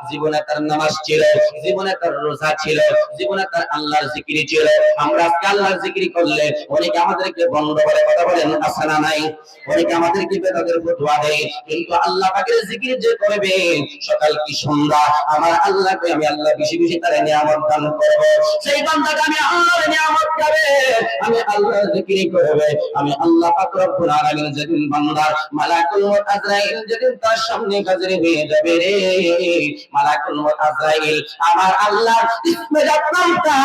জীবনে তার নামাজ ছিল, জীবনে তার রোজা ছিল, জীবনে তার আল্লাহর জিকির ছিল। আমরা আজকে আল্লাহর জিকির করলে অনেকে আমাদেরকে বন্ধ করে। কথা বলেন আছে না নাই? অনেকে আমাদেরকে বেদাতের ফতোয়া দেয়, কিন্তু আল্লাহ পাকের জিকির যে করবে সকাল কি সন্ধ্যা, আমার আল্লাহকে আমি আল্লাহ বেশি বেশি তার নিয়ামত দান করব। সেই বান্দাকে আমি আল্লাহর নিয়ামত দেবে, আমি আল্লাহর জিকির করবে। আমি আল্লাহ পাক রব্বুল আলামিন যেদিন বান্দার মালাকুল মউত আজরাইল যেদিন তার সামনে হাজির হয়ে যাবে রে, মালাকুল মউত আজরাইল আমার আল্লাহর ইসমে নামটা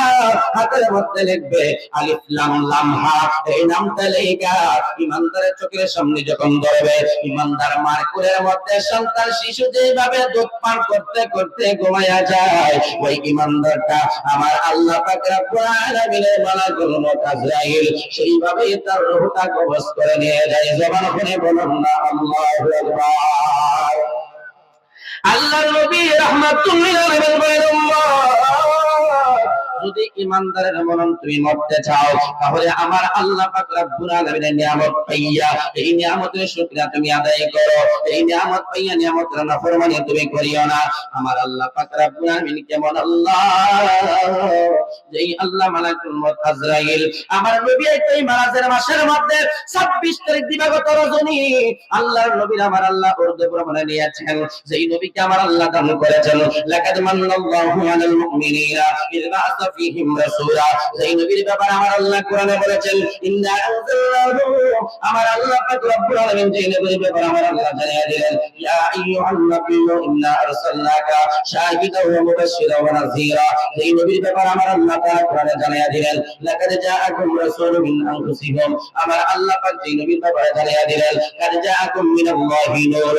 হাতের মধ্যে লিখবে, আলিফ লাম লাম হা। এই নামটা লেখা ঈমানদারের চোখের সামনে যখন ধরবে, ঈমানদার মার কোলের মধ্যে সন্তান শিশু যেভাবে দুধ পান করতে করতে ঘুমায়া যায়, ওই ঈমানদারটা আমার আল্লাহ পাক রব্বুল আলামিনের মালাকুল মউত আজরাইল সেইভাবে তার রূহটা কবজ করে নিয়ে যায়। জবান খুলে বলুন না আল্লাহু আকবার। আল্লাহর নবী রাহমাতুল্লাহ আলাইহি বলেন, যদি ঈমানদারের মনন তুমি মরতে চাও, তাহলে আমার আল্লাহ পাক রব্বুল আলামিনের নিয়ামত পাইয়া এই নিয়ামতের শুকরিয়া তুমি আদায় করো। এই নিয়ামত পাইয়া নিয়ামতের নাফরমানি তুমি করিও না। আমার আল্লাহ পাক রব্বুল আলামিন কেমন আল্লাহ, যেই আল্লাহ মালাকুল মউত আজরাইল আমার নবী এই মারাজের মাসের মধ্যে 26 তারিখ দিবাগত রজনী আল্লাহর নবীর আমার আল্লাহ উর্দু ভ্রমণে নিয়েছেন। যেই নবীকে আমার আল্লাহ দান করেছেন, লাকাদ মান্নাল্লাহু আলাল মুমিনিনা ইয বা'আসা ফীহিম রাসূলা। যেই নবীর ব্যাপারে আমার আল্লাহ কোরআনে বলেছেন, ইন্না আনজালনাহু, আমার আল্লাহ পাক রব্বুল আলামিন যেই নবীর ব্যাপারে আমার আল্লাহ জানিয়ে দিলেন, ইয়া আইয়ুহান নাবিয়্যু ইন্না আরসালনাকা শাহিদাও ওয়া মুবাশশিরাও ওয়া নাযীরা। যেই নবীর ব্যাপারে আমার আল্লাহ তাআলা কোরআনে জানিয়ে দিলেন, লাকাদ জাআকুম রাসূলুম মিন আনফুসিকুম। আমার আল্লাহ পাক যেই নবীর ব্যাপারে জানিয়ে দিলেন, কাদ জাআকুম মিনাল্লাহি নূর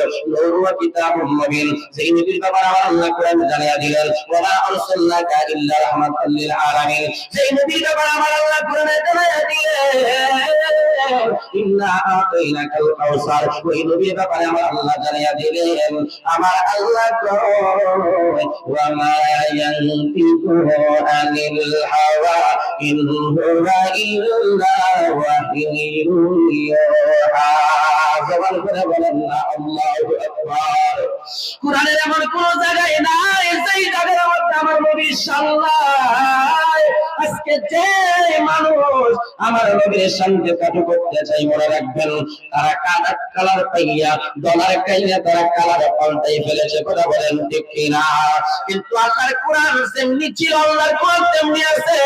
ওয়া কিতাবুম মুবিন। যেই নবীর ব্যাপারে আমার আল্লাহ কোরআনে জানিয়ে দিলেন, ওয়া মা আরসালনাকা ইল্লা রাহমাতাল লিল আলামিন। যেই নবীর ব্যাপারে আমার আল্লাহ কোরআনে জানিয়ে দিলেন, ইন্না আতাইনাকাল কাউসার। ওই নবীর ব্যাপারে আমার আল্লাহ জানিয়ে দিলেন, আমার আল্লাহ কয়, ওয়া মা ইয়ানতিকু আনিল হাওয়া ইন হুয়া ইল্লা ওয়াহিয়ুন ইউহা। জবান করে বলেন না আল্লাহু আকবার। কুরআনের এমন কোন জায়গায় নাই যেই জায়গার মধ্যে আমার নবী সাল্লাল্লাহু আজকে যে মানুষ আমার নবীর শান্তি কাটু করতে চাই, মনে রাখবেন তারা কালার পাইয়া ডলার কাইয়া তারা কালার পাল্টাই ফেলেছে। কথা বলেন ঠিক কিনা? কিন্তু আল্লাহর কোরআন যেমনি ছিল আল্লাহর কোরআন তেমনি আছে।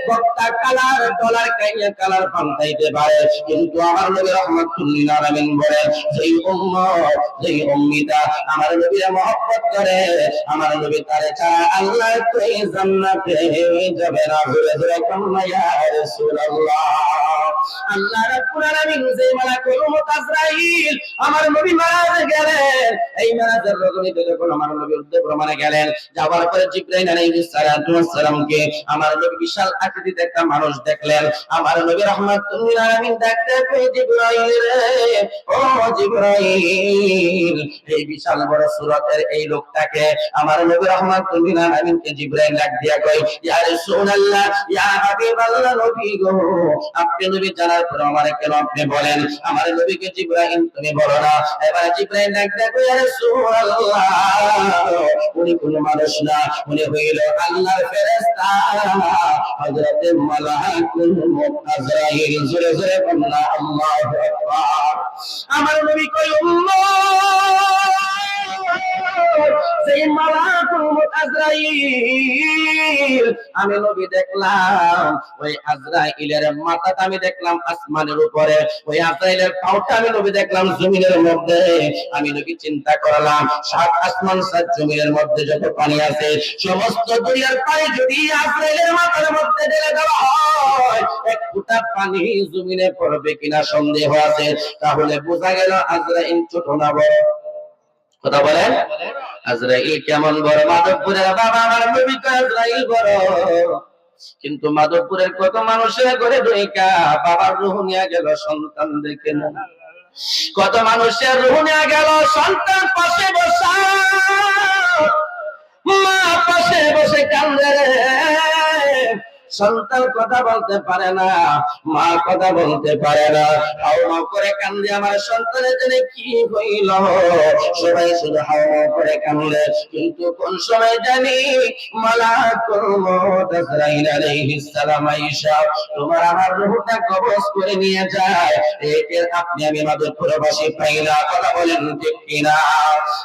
বক্তা কালার ডলার কাইয়া কালার পাল্টাইতে পারে, কিন্তু আমার নবী রাহমাতুল লিল আলামিন বলেন যেই উম্মত যেই উম্মিতা আমার নবীর মহব্বত করে, আমার নবী তারে ছাড়া আল্লাহ কই জান্নাতে যাবে না। ঘুরে ঘুরে কন্যা ইয়া রাসূলুল্লাহ। আল্লাহ রাব্বুল আলামিন যে মালাকুল মউত আজরাইল আমার নবী মারা গেলেন, এই মারাজের রজনীতে যখন আমার নবী উদ্দেপ্রমাণে গেলেন, যাওয়ার পরে জিবরাইল আলাইহিস সালামকে আমার নবী বিশাল আকৃতিতে একটা মানুষ দেখলেন। আমার নবী রাহমাতুল লিল আলামিন ডাকতে কই জিবরাইল রে, ও জিবরাইল, এই বিশাল বড় সুরতের এই লোকটাকে আমার নবী রাহমাতুল লিল আলামিনকে জিবরাইল ডাক দিয়া কই ইয়া রাসূলুল্লাহ ইয়া হাবিবাল্লাহ, নবী গো আপনি নবী জানার পর আমার কেন আপনি বলেন? আমার নবীকে জিবরাইল তুমি বলো না। এবার জিবরাইল ডাক দিয়া কই ইয়া রাসূলুল্লাহ, উনি কোন মানুষ না, উনি হইল আল্লাহর ফেরেশতা হযরত মালাকুল মউত আজরাইল। জোরে জোরে বলনা আল্লাহু আকবার। আমার নবী কই সেই মালাকুল মউত আজরাইল আমি নবী দেখলাম, ওই আজরাইলের মাথাটা আমি দেখলাম আসমানের উপরে, ওই আজরাইলের পাওটা আমি নবী দেখলাম জমিনের মধ্যে। আমি নবী চিন্তা করলাম সাত আসমান সাত জমিনের মধ্যে যত পানি আছে সমস্ত দুনিয়ার পানি যদি আজরাইলের মাথার মধ্যে ঢেলে দেওয়া হয় এক ফোঁটা পানি জমিনে পড়বে কিনা সন্দেহ আছে। তাহলে বোঝা গেল আজরাইল ছোট না বড়? কথা বলেন আজরাইল কেমন বড়? মাধবপুরের বাবা আমার নবী তো আজরাইল বড়, কিন্তু মাধবপুরের কত মানুষের ঘরে ঢুইকা বাবার রূহ নিয়ে গেল সন্তান দেখে না। কত মানুষের রূহ নিয়ে গেল সন্তান পাশে বসা, মা পাশে বসে কান্দে রে। সন্তান কথা বলতে পারে না, মা কথা বলতে পারে না, হাওমাও করে কান্দে আমার সন্তানের জন্য কি হইল। সবাই শুধু হাওমাও করে কান্দে, কিন্তু কোন সময় জানি মালাকুল মউত আজরাইল আলাইহিস সালাম আয়েশা তোমার আমার রূহটা কবজ করে নিয়ে যায়। এর আপনি আমি মাদুরপুরবাসী পাই না। কথা বলেন ঠিক কিনা?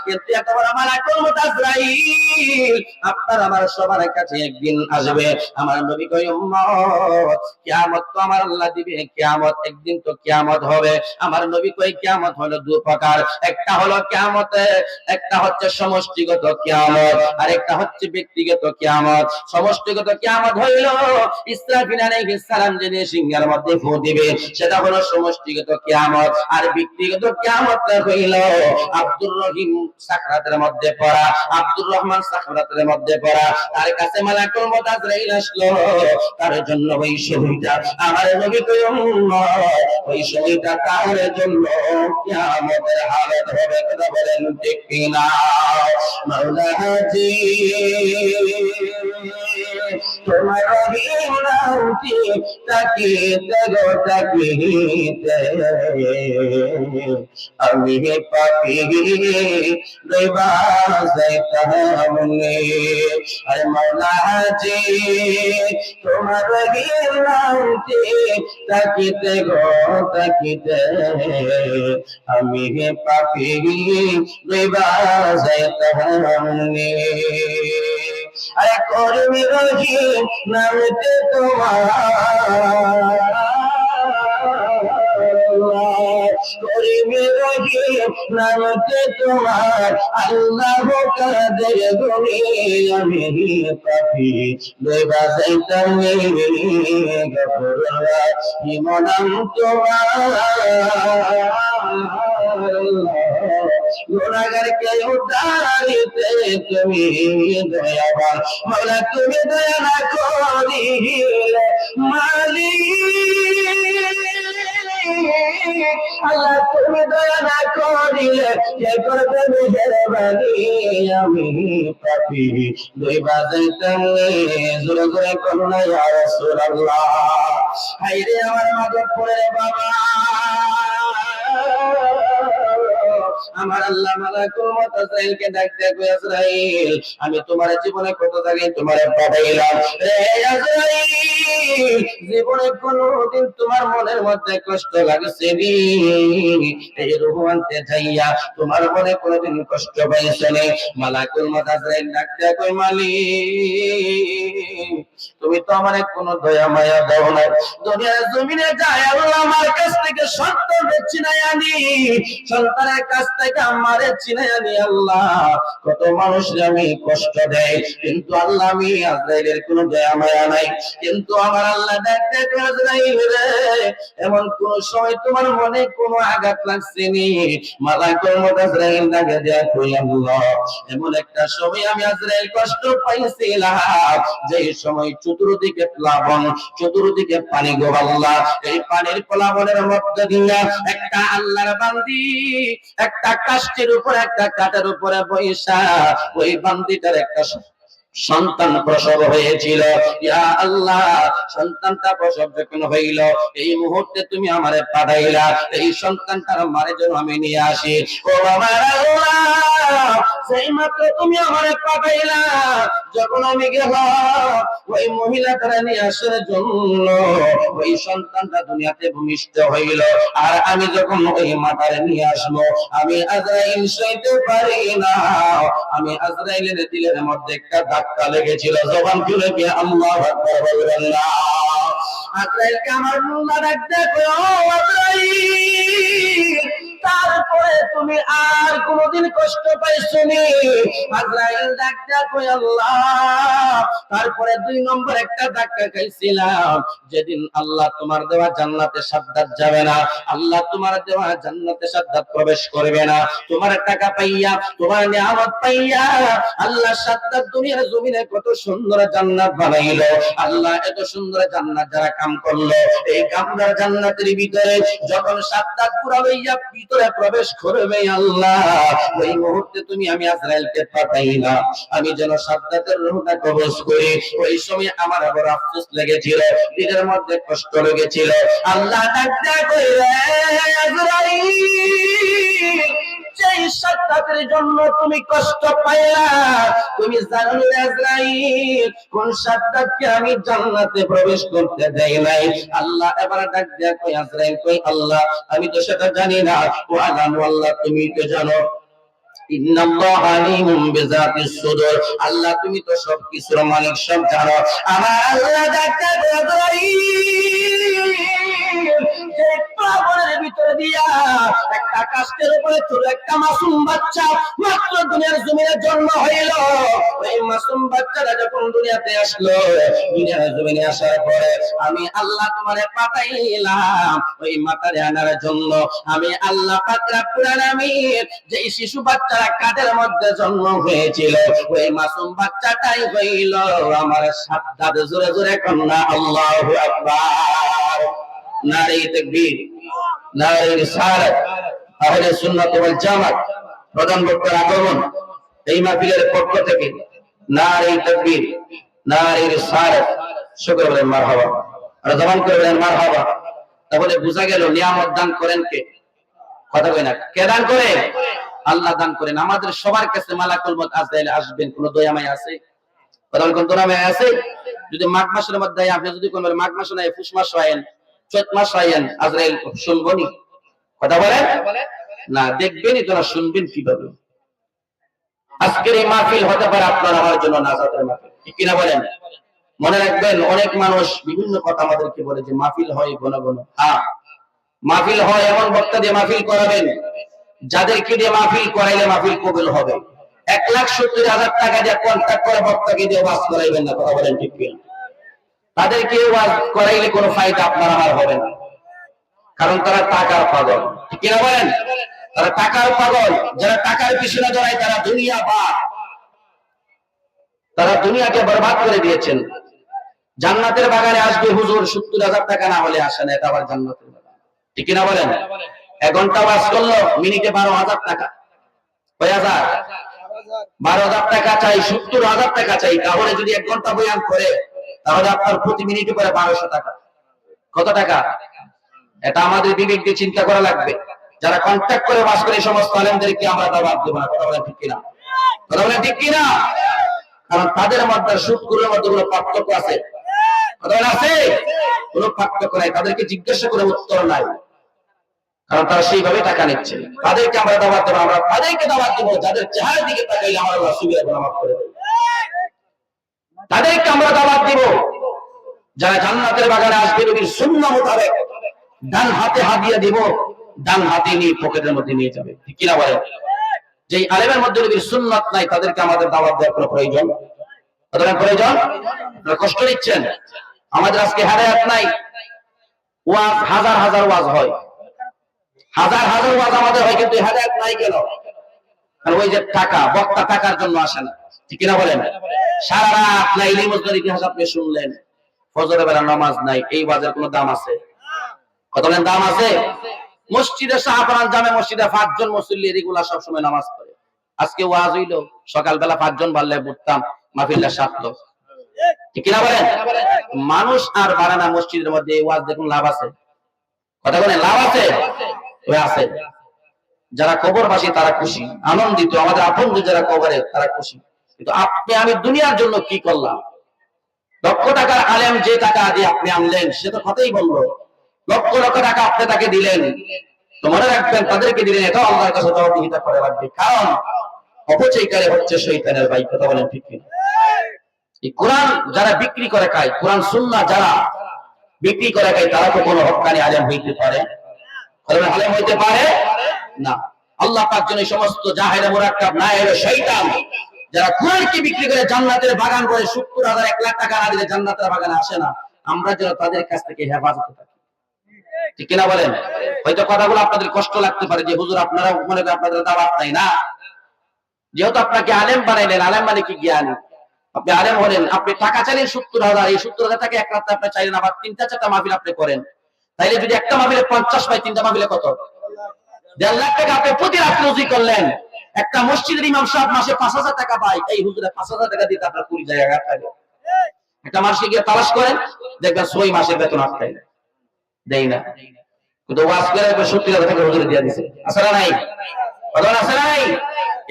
কিন্তু এত বড় মালাকুল মউত আজরাইল আপনার আমার সবার কাছে একদিন আসবে। আমার নবী কই উম্মত কিয়ামত তো আমার আল্লাহ দিবে, কিয়ামত একদিন তো কিয়ামত হবে। আমার নবী কই কিয়ামত হলো দুই প্রকার, একটা হলো কিয়ামতে, একটা হচ্ছে সমষ্টিগত কিয়ামত আর একটা হচ্ছে ব্যক্তিগত কিয়ামত। সমষ্টিগত কিয়ামত হইল ইসরাফিল আলাইহিস সালাম যিনি সিংহের মধ্যে ফু দিবে, সেটা হলো সমষ্টিগত কিয়ামত। আর ব্যক্তিগত কিয়ামতটা হইল আব্দুর রহিম সাকরাতের মধ্যে পড়া, আব্দুর রহমান সাকরাতের মধ্যে পড়া, তার কাছে মালাকুল মউত আজরাইল আসলো, তার জন্য ওই শহীদটা আমার নবী কই ওই শহীদটা তার জন্য কিয়ামতের হালত হবে। কথা বলেন ঠিক কিনা? মাওলা জি তোমার রহিম নামটি তাকিতে গো তাকিতে আমি পাপি দইবা যাইতাম মনে। আরে মাওলা জি তোমার রহিম নামটি তাকিতে গো তাকিতে আমি পাপি দইবা যাইতাম মনে। আরে কর্মী রহিম নামতে তোমার করিমে রহিম নামতে তোমার আল্লাহ কাদের গুনি আমি পাপি দইবা যাইতাম গফুরুল্লাহ ইমানাম তোমার গুনাহগারকে উদ্ধারিতে তুমি দয়াবান। মাওলা তুমি দয়া না করিলে মালিক, আল্লাহ তুমি দয়া না করিলে কে করবে মেহেরবানি। আমি পাপি দইবা যাইতাম জোরে জোরে করুণা ইয়া রাসূলুল্লাহ। হায়রে আমার মাধবপুরের বাবা, আমার আল্লাহ মালাকুল মউত আজরাইলকে ডাক দেয়া কই আজরাইল আমি তোমার জীবনে কত জায়গায় তোমারে পাঠাইলাম রে আজরাইল, জীবনে কোনদিন তোমার মনের মধ্যে কষ্ট লাগছে নি? এই রূহ আনতে যাইয়া তোমার মনে কোনদিন কষ্ট পাইছো নি? মালাকুল মউত আজরাইল ডাক দেয়া কই, মালিক তুমি তো আমারে কোনো দয়া মায়া দাও না। দুনিয়ার জমিনে যায় আল্লাহ আমার কাছ থেকে সন্তানের চিনাই আনি, সন্তানের কাছ থেকে আমারে চিনাই আনি। আল্লাহ কত মানুষের আমি কষ্ট দেয়, কিন্তু আল্লাহ আমি আজরাইলের কোনো দয়া মায়া নাই। কিন্তু আমার আল্লাহ দেখতে আজরাইল রে, এমন কোন সময় তোমার মনে কোনো আঘাত লাগছে নি? মালাকুল মউত আজরাইল ডাকে দেয়া কই, আল্লাহ এমন একটা সময় আমি আজরাইল কষ্ট পাইছিলাম, যে সময় চতুর্দিকে প্লাবন, চতুর্দিকে পানি গো আল্লাহ, এই পানির প্লাবনের মধ্যে দিয়া একটা আল্লাহর বান্দি একটা কাষ্ঠের উপর একটা কাঠের উপরে বইসা ওই বান্দিটার একটা সন্তান প্রসব হয়েছিল। ইয়া আল্লাহ, সন্তানটা প্রসব যখন হইল, এই মুহূর্তে তুমি আমারে পাঠাইলা এই সন্তানটার মারে যেন আমি নিয়ে আসি। ও আমার আল্লাহ, সেই মাত্র তুমি আমারে পাঠাইলা, যখন আমি গেলাম ওই মহিলাটারে নিয়ে আসার জন্য, ওই সন্তানটা দুনিয়াতে ভূমিষ্ঠ হইল। আর আমি যখন ওই মাতারে নিয়ে আসবো, আমি আজরাইল সইতে পারি না। আমি আজরাইলের দিলের মধ্যে একটা ধাক্কা লেগেছিল। জবান খুলে কি আল্লাহু আকবার বলবেন না? আজরাইলকে আমার আল্লাহ ডাক দেয়, ও আজরাইল, তারপরে তুমি আর কোনদিন কষ্ট পাইছো নি? আজরাইল ডাক দেয় কই, আল্লাহ তারপরে 2 নম্বর একটা ধাক্কা খাইছিলাম, যেদিন আল্লাহ তোমার দেওয়া জান্নাতে সাদ্দাত যাবে না, আল্লাহ তোমার দেওয়া জান্নাতে সাদ্দাত প্রবেশ করবে না। তোমার টাকা পাইয়া, তোমার নিয়ামত পাইয়া আল্লাহ সাদ্দাত দুনিয়ার জমিনে কত সুন্দর জান্নাত বানাইলো। আল্লাহ এত সুন্দর জান্নাত যারা কাম করলো, এই কামদার জান্নাতের ভিতরে যখন সাদ্দাত পুরা হইয়া ভিতরে প্রবেশ করবে, আল্লাহ ওই মুহূর্তে তুমি আমি আজরাইলকে পাঠাইলা, আমি যেন সাদ্দাতের রূহটা কবজ করি। ওই সময় আমার বড় আফসোস লেগেছিল, দিলের মধ্যে কষ্ট লেগেছিল। আল্লাহ ডাক দেয়া কইরে, আজরাইল যেই সাদ্দাতের জন্য তুমি কষ্ট পাইলা, তুমি জানো না আজরাইল কোন সাদ্দাতকে আমি জান্নাতে প্রবেশ করতে দেই নাই? আল্লাহ এবার ডাক দেয়া কই, আজরাইল কই, আল্লাহ আমি তো সেটা জানি না। ও আলামু, আল্লাহ তুমি তো জানো। ইন্নাল্লাহা আলিমুম বিযাতিস সুদূর, আল্লাহ তুমি তো সব কিছুর মালিক, সব জানো। আমার আল্লাহ ডাক দেয়া আজরাইল, যে প্লাবনের ভিতরে দিয়া একটা কাষ্ঠের উপরে ছোট একটা মাসুম বাচ্চা মাত্র দুনিয়ার জমিনে জন্ম হইল। ওই মাসুম বাচ্চাটা যখন দুনিয়াতে আসলো, দুনিয়ার জমিনে আসার পরে আমি আল্লাহ তোমারে পাঠাইলাম ওই মাতারে আনার জন্য। আমি আল্লাহ পাক রব্বুল আলামিন যে শিশু বাচ্চারা কাদের মধ্যে জন্ম হয়েছিল, ওই মাসুম বাচ্চাটাই হইল আমার সাদ্দাত। জোরে জোরে কন্যা আল্লাহু আকবার, নারে তাকবীর, নারে রিসালাত, আহলে সুন্নাত ওয়াল জামাত। প্রধান বক্তার আগমন এই মাহফিলের পক্ষ থেকে নারে তাকবীর, নারে রিসালাত। শুকর বলেন মারহাবা, আর জবান করে বলেন মারহাবা। তাহলে বোঝা গেল নিয়ামত দান করেন কে? কথা কই না, কে দান করে? আল্লাহ দান করেন। আমাদের সবার কাছে মালাকুল মউত আজরাইল আসবেন, কোন দয়া মায়া আছে? কথা বলেন, কোন দয়া মায়া আছে? যদি মাঘ মাসের মধ্যে আপনি যদি কোন মাঘ মাসে নাই, পুষ মাস আইন, চৈত মাস আইন, আজরাইল শুনবনি? কথা বলেন না, দেখবেনই তো না, শুনবেন কিভাবে? আজকের এই মাহফিল হতে পারে আপনার আমার জন্য নাজাতের মাহফিল, ঠিক কিনা বলেন? মনে রাখবেন, অনেক মানুষ বিভিন্ন কথা আমাদেরকে বলে যে মাহফিল হয় ঘন ঘন। হ্যাঁ, মাহফিল হয়, এমন বক্তা দিয়ে মাহফিল করাবেন যাদেরকে দিয়ে মাহফিল করাইলে মাহফিল কবুল হবে। 1,70,000 টাকা দিয়ে কন্ট্রাক্ট করে বক্তাকে দিয়ে ওয়াজ করাইবেন না। কথা বলেন ঠিক কিনা? তাদেরকে ওয়াজ করাইলে কোনো ফায়দা আপনার আমার হবে না, কারণ তারা টাকার পাগল, ঠিক কিনা বলেন? তারা টাকার পাগল। যারা টাকার পিছনে দৌড়ায় তারা দুনিয়া বাদ, তারা দুনিয়াকে বরবাদ করে দিয়েছেন। জান্নাতের বাগানে আসবে হুজুর, 70,000 টাকা না হলে আসে না, এটা আবার জান্নাতের বাগান, ঠিক কিনা বলেন? 1 ঘন্টা ওয়াজ করলো, মিনিটে 12,000 টাকা। কয় হাজার? 12,000 টাকা চাই, 70,000 টাকা চাই। তাহলে যদি 1 ঘন্টা বয়ান করে, তাহলে আপনার প্রতি মিনিটে করে 1200 টাকা। কত টাকা? এটা আমাদের বিবেক দিয়ে চিন্তা করা লাগবে। যারা কন্ট্যাক্ট করে ওয়াজ করে, এই সমস্ত আলেমদেরকে আমরা দাওয়াত দেব না। কথা বলেন ঠিক কিনা? কথা বলেন ঠিক কিনা? কারণ তাদের মধ্যে সুদখোরের মধ্যে কোনো পার্থক্য আছে? কথা বলেন আছে? কোনো পার্থক্য নাই, তাদেরকে জিজ্ঞাসা করে উত্তর নাই, কারণ তারা সেইভাবে টাকা নিচ্ছে। তাদেরকে আমরা দাওয়াত দেবো, আমরা তাদেরকে দাওয়াত দেবো যাদের চেহারার দিকে তাকাইলে আমার আল্লাহ সুবিধা গুনাহ মাফ করে দেয়। তাদেরকে আমরা দাওয়াত দিব যারা জান্নাতের বাগানে আসবে নবীর সুন্নাহ মোতাবেক ডান হাতে হাদিয়া দিব, ডান হাতে নিয়ে পকেটের মধ্যে নিয়ে যাবে, ঠিক কিনা বলেন? যেই আলেমের মধ্যে নবীর সুন্নাত নাই তাদেরকে আমাদের দাওয়াত দেওয়ার কোনো প্রয়োজন প্রয়োজন? আপনারা কষ্ট নিচ্ছেন। আমাদের আজকে হেদায়েত নাই, ওয়াজ হাজার হাজার ওয়াজ হয়, হাজার হাজার ওয়াজ আমাদের হয়, কিন্তু হেদায়েত নাই কেন? আর ওই যে টাকা, বক্তা টাকার জন্য আসে না, ঠিক কিনা বলেন? সারা রাত লাইলি মজনুর ইতিহাস আপনি শুনলেন, ফজরের বেলা নামাজ নাই, এই ওয়াজের কোনো দাম আছে? কত বলেন দাম আছে? মসজিদে শাহপুরান জামে মসজিদে 5 জন মুসল্লি রেগুলার সব সময় নামাজ পড়ে। আজকে ওয়াজ হইলো, সকালবেলা 5 জন বাড়লে বুঝতাম মাহফিলটা সার্থক, ঠিক কিনা বলেন? মানুষ আর বাড়ে না মসজিদের মধ্যে, এই ওয়াজ দেখুন লাভ আছে? কথা বলেন লাভ আছে? আছে। যারা কবরবাসী তারা খুশি, আনন্দিত, আমাদের আপন যারা কবরে তারা খুশি, কিন্তু আপনি আমি দুনিয়ার জন্য কি করলাম? লক্ষ টাকার আলেম যে টাকা দিয়ে আপনি আনলেন সে তো কথাই বললো, লক্ষ লক্ষ টাকা আপনি তাকে দিলেন, তো মনে রাখবেন তাদেরকে দিলেন, এটা আল্লাহর কাছে জবাবদিহিতা করে রাখবে, কারণ অপচয়কারী হচ্ছে শয়তানের ভাই। কথা বলেন ঠিক কি? এই কোরআন যারা বিক্রি করে খায়, কোরআন সুন্নাহ যারা বিক্রি করে খায়, তারা তো কোনো হক্কানি আলেম হইতে পারে? আলেম হইতে পারে না। আল্লাহ পাক যেন এই সমস্ত জাহেলে মুরাক্কাব নায়েবে শয়তান যারা কোরআনকে বিক্রি করে জান্নাতের বাগান করে 70,000 1 লাখ টাকা না দিলে জান্নাতের বাগানে আসে না, আমরা যেন তাদের কাছ থেকে হেফাজতে থাকি, ঠিক কিনা বলেন? হয়তো কথাগুলো আপনাদের কষ্ট লাগতে পারে যে হুজুর আপনারা মনে করেন আপনাদের দাওয়াত নাই না, যেহেতু আপনাকে আলেম বানাইলেন, আলেম মানে কি জ্ঞানী, আপনি আলেম হলেন, আপনি টাকা চাইলেন 70,000, এই 70,000 টাকা এক রাতে আপনি চাইলেন আবার 3-4টা মাহফিল আপনি করেন, তাইলে যদি একটা মাহফিলে 50 পাই, 3টা মাহফিলে কত? 1.5 লাখ টাকা আপনি প্রতি রাত রুজি করলেন। একটা মসজিদের ইমাম সাহেব মাসে 5,000 টাকা পায়, এই হুজুরে 5,000 টাকা দিতে আপনার 20 জায়গা আটকায়। একটা মাসে গিয়ে তালাশ করেন, দেখবেন 6 মাসের বেতন আটকায় দেই না, কিন্তু ওয়াজ করে 70,000 টাকা হুজুরে দিয়ে দিয়েছে, আছে না নাই? কথা আছে না নাই?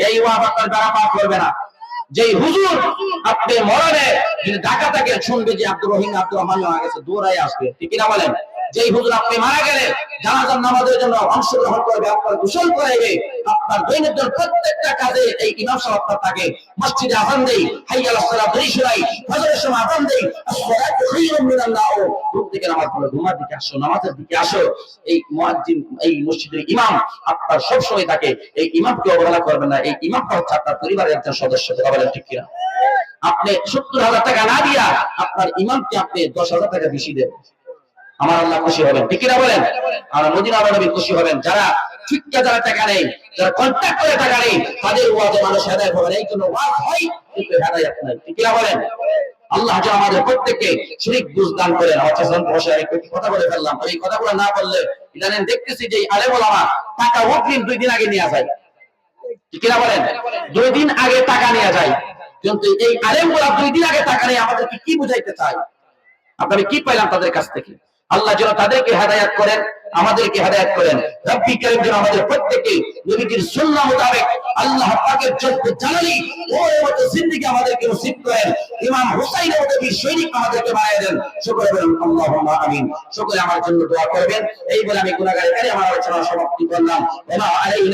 এই ওয়াজ আপনার দ্বারা পার করবে না। যেই হুজুর আপনি মরণে যদি ঢাকা থেকে শুনবে যে আব্দুর রহিম আব্দুর রহমান মারা গেছে, দৌড়াই আসবে, ঠিক কিনা বলেন? যেই হুজুর আপনি মারা গেলে জানাজার নামাজের জন্য অংশগ্রহণ করবে, আপনার গোসল করাইবে, আপনার দৈনন্দিন প্রত্যেকটা কাজে এই ইমাম সাহেব আপনার থাকে, মসজিদে আযান দেই, হাইয়া আলাস সালাত দেই, শুনাই ফজরের সময় আযান দেই, আসসালাতু খায়রুম মিনান নাওম, ঘুম থেকে নামাজ পড়ো, ঘুমার দিকে আসো, নামাজের দিকে আসো, এই মুয়াজ্জিন এই মসজিদের ইমাম আপনার সব সময় থাকে, এই ইমামকে অবহেলা করবেন না, এই ইমামটা হচ্ছে আপনার পরিবারের একজন সদস্য, কথা বলেন ঠিক কিনা? আপনি 70,000 টাকা না দিয়া আপনার ইমামকে আপনি 10,000 টাকা বেশি দেন, আমার আল্লাহ খুশি হবেন, ঠিক কিনা বলেন? আর মদিনা নবী খুশি হবেন। যারা ঠিকঠাক যারা টাকা নেই, যারা কন্ট্রাক্ট করে টাকা নেই, তাদের ওয়াজে মানুষ হেদায়েত হবে না, এই জন্য ওয়াজ হয় কিন্তু হেদায়েত নাই, ঠিক কিনা বলেন? আল্লাহ যেন আমাদের প্রত্যেককে সঠিক বুঝ দান করেন। আমি কথা বলে ফেললাম, এই কথাগুলো না বললে ইদানিং দেখতেছি যে আলেম ওলামা টাকা অগ্রিম 2 দিন আগে নিয়ে যায়, ঠিক কিনা বলেন? 2 দিন আগে টাকা নিয়ে যায়, কিন্তু এই আলেমগুলা 2 দিন আগে টাকা নিয়ে আমাদেরকে কি বুঝাইতে চায়? আপনারা কি পাইলাম তাদের কাছ থেকে? আল্লাহ যেন তাদেরকে হেদায়েত করেন, আমাদেরকে হেদায়েত করেন। রব্বি কারীম যেন আমাদের প্রত্যেককে নবীজির সুন্নাহ মোতাবেক আল্লাহ পাকের জন্য জানালি ওর মতো জিন্দেগি আমাদেরকে নসিব করেন। ইমাম হুসাইনের মতো বীর সৈনিক আমাদেরকে বানায় দেন। শুকর বলেন আল্লাহুম্মা আমিন। সকলে আমার জন্য দোয়া করবেন। এই বলে আমি গুনাহগার আমার আলোচনা সমাপ্তি করলাম। ওয়া আলাইনা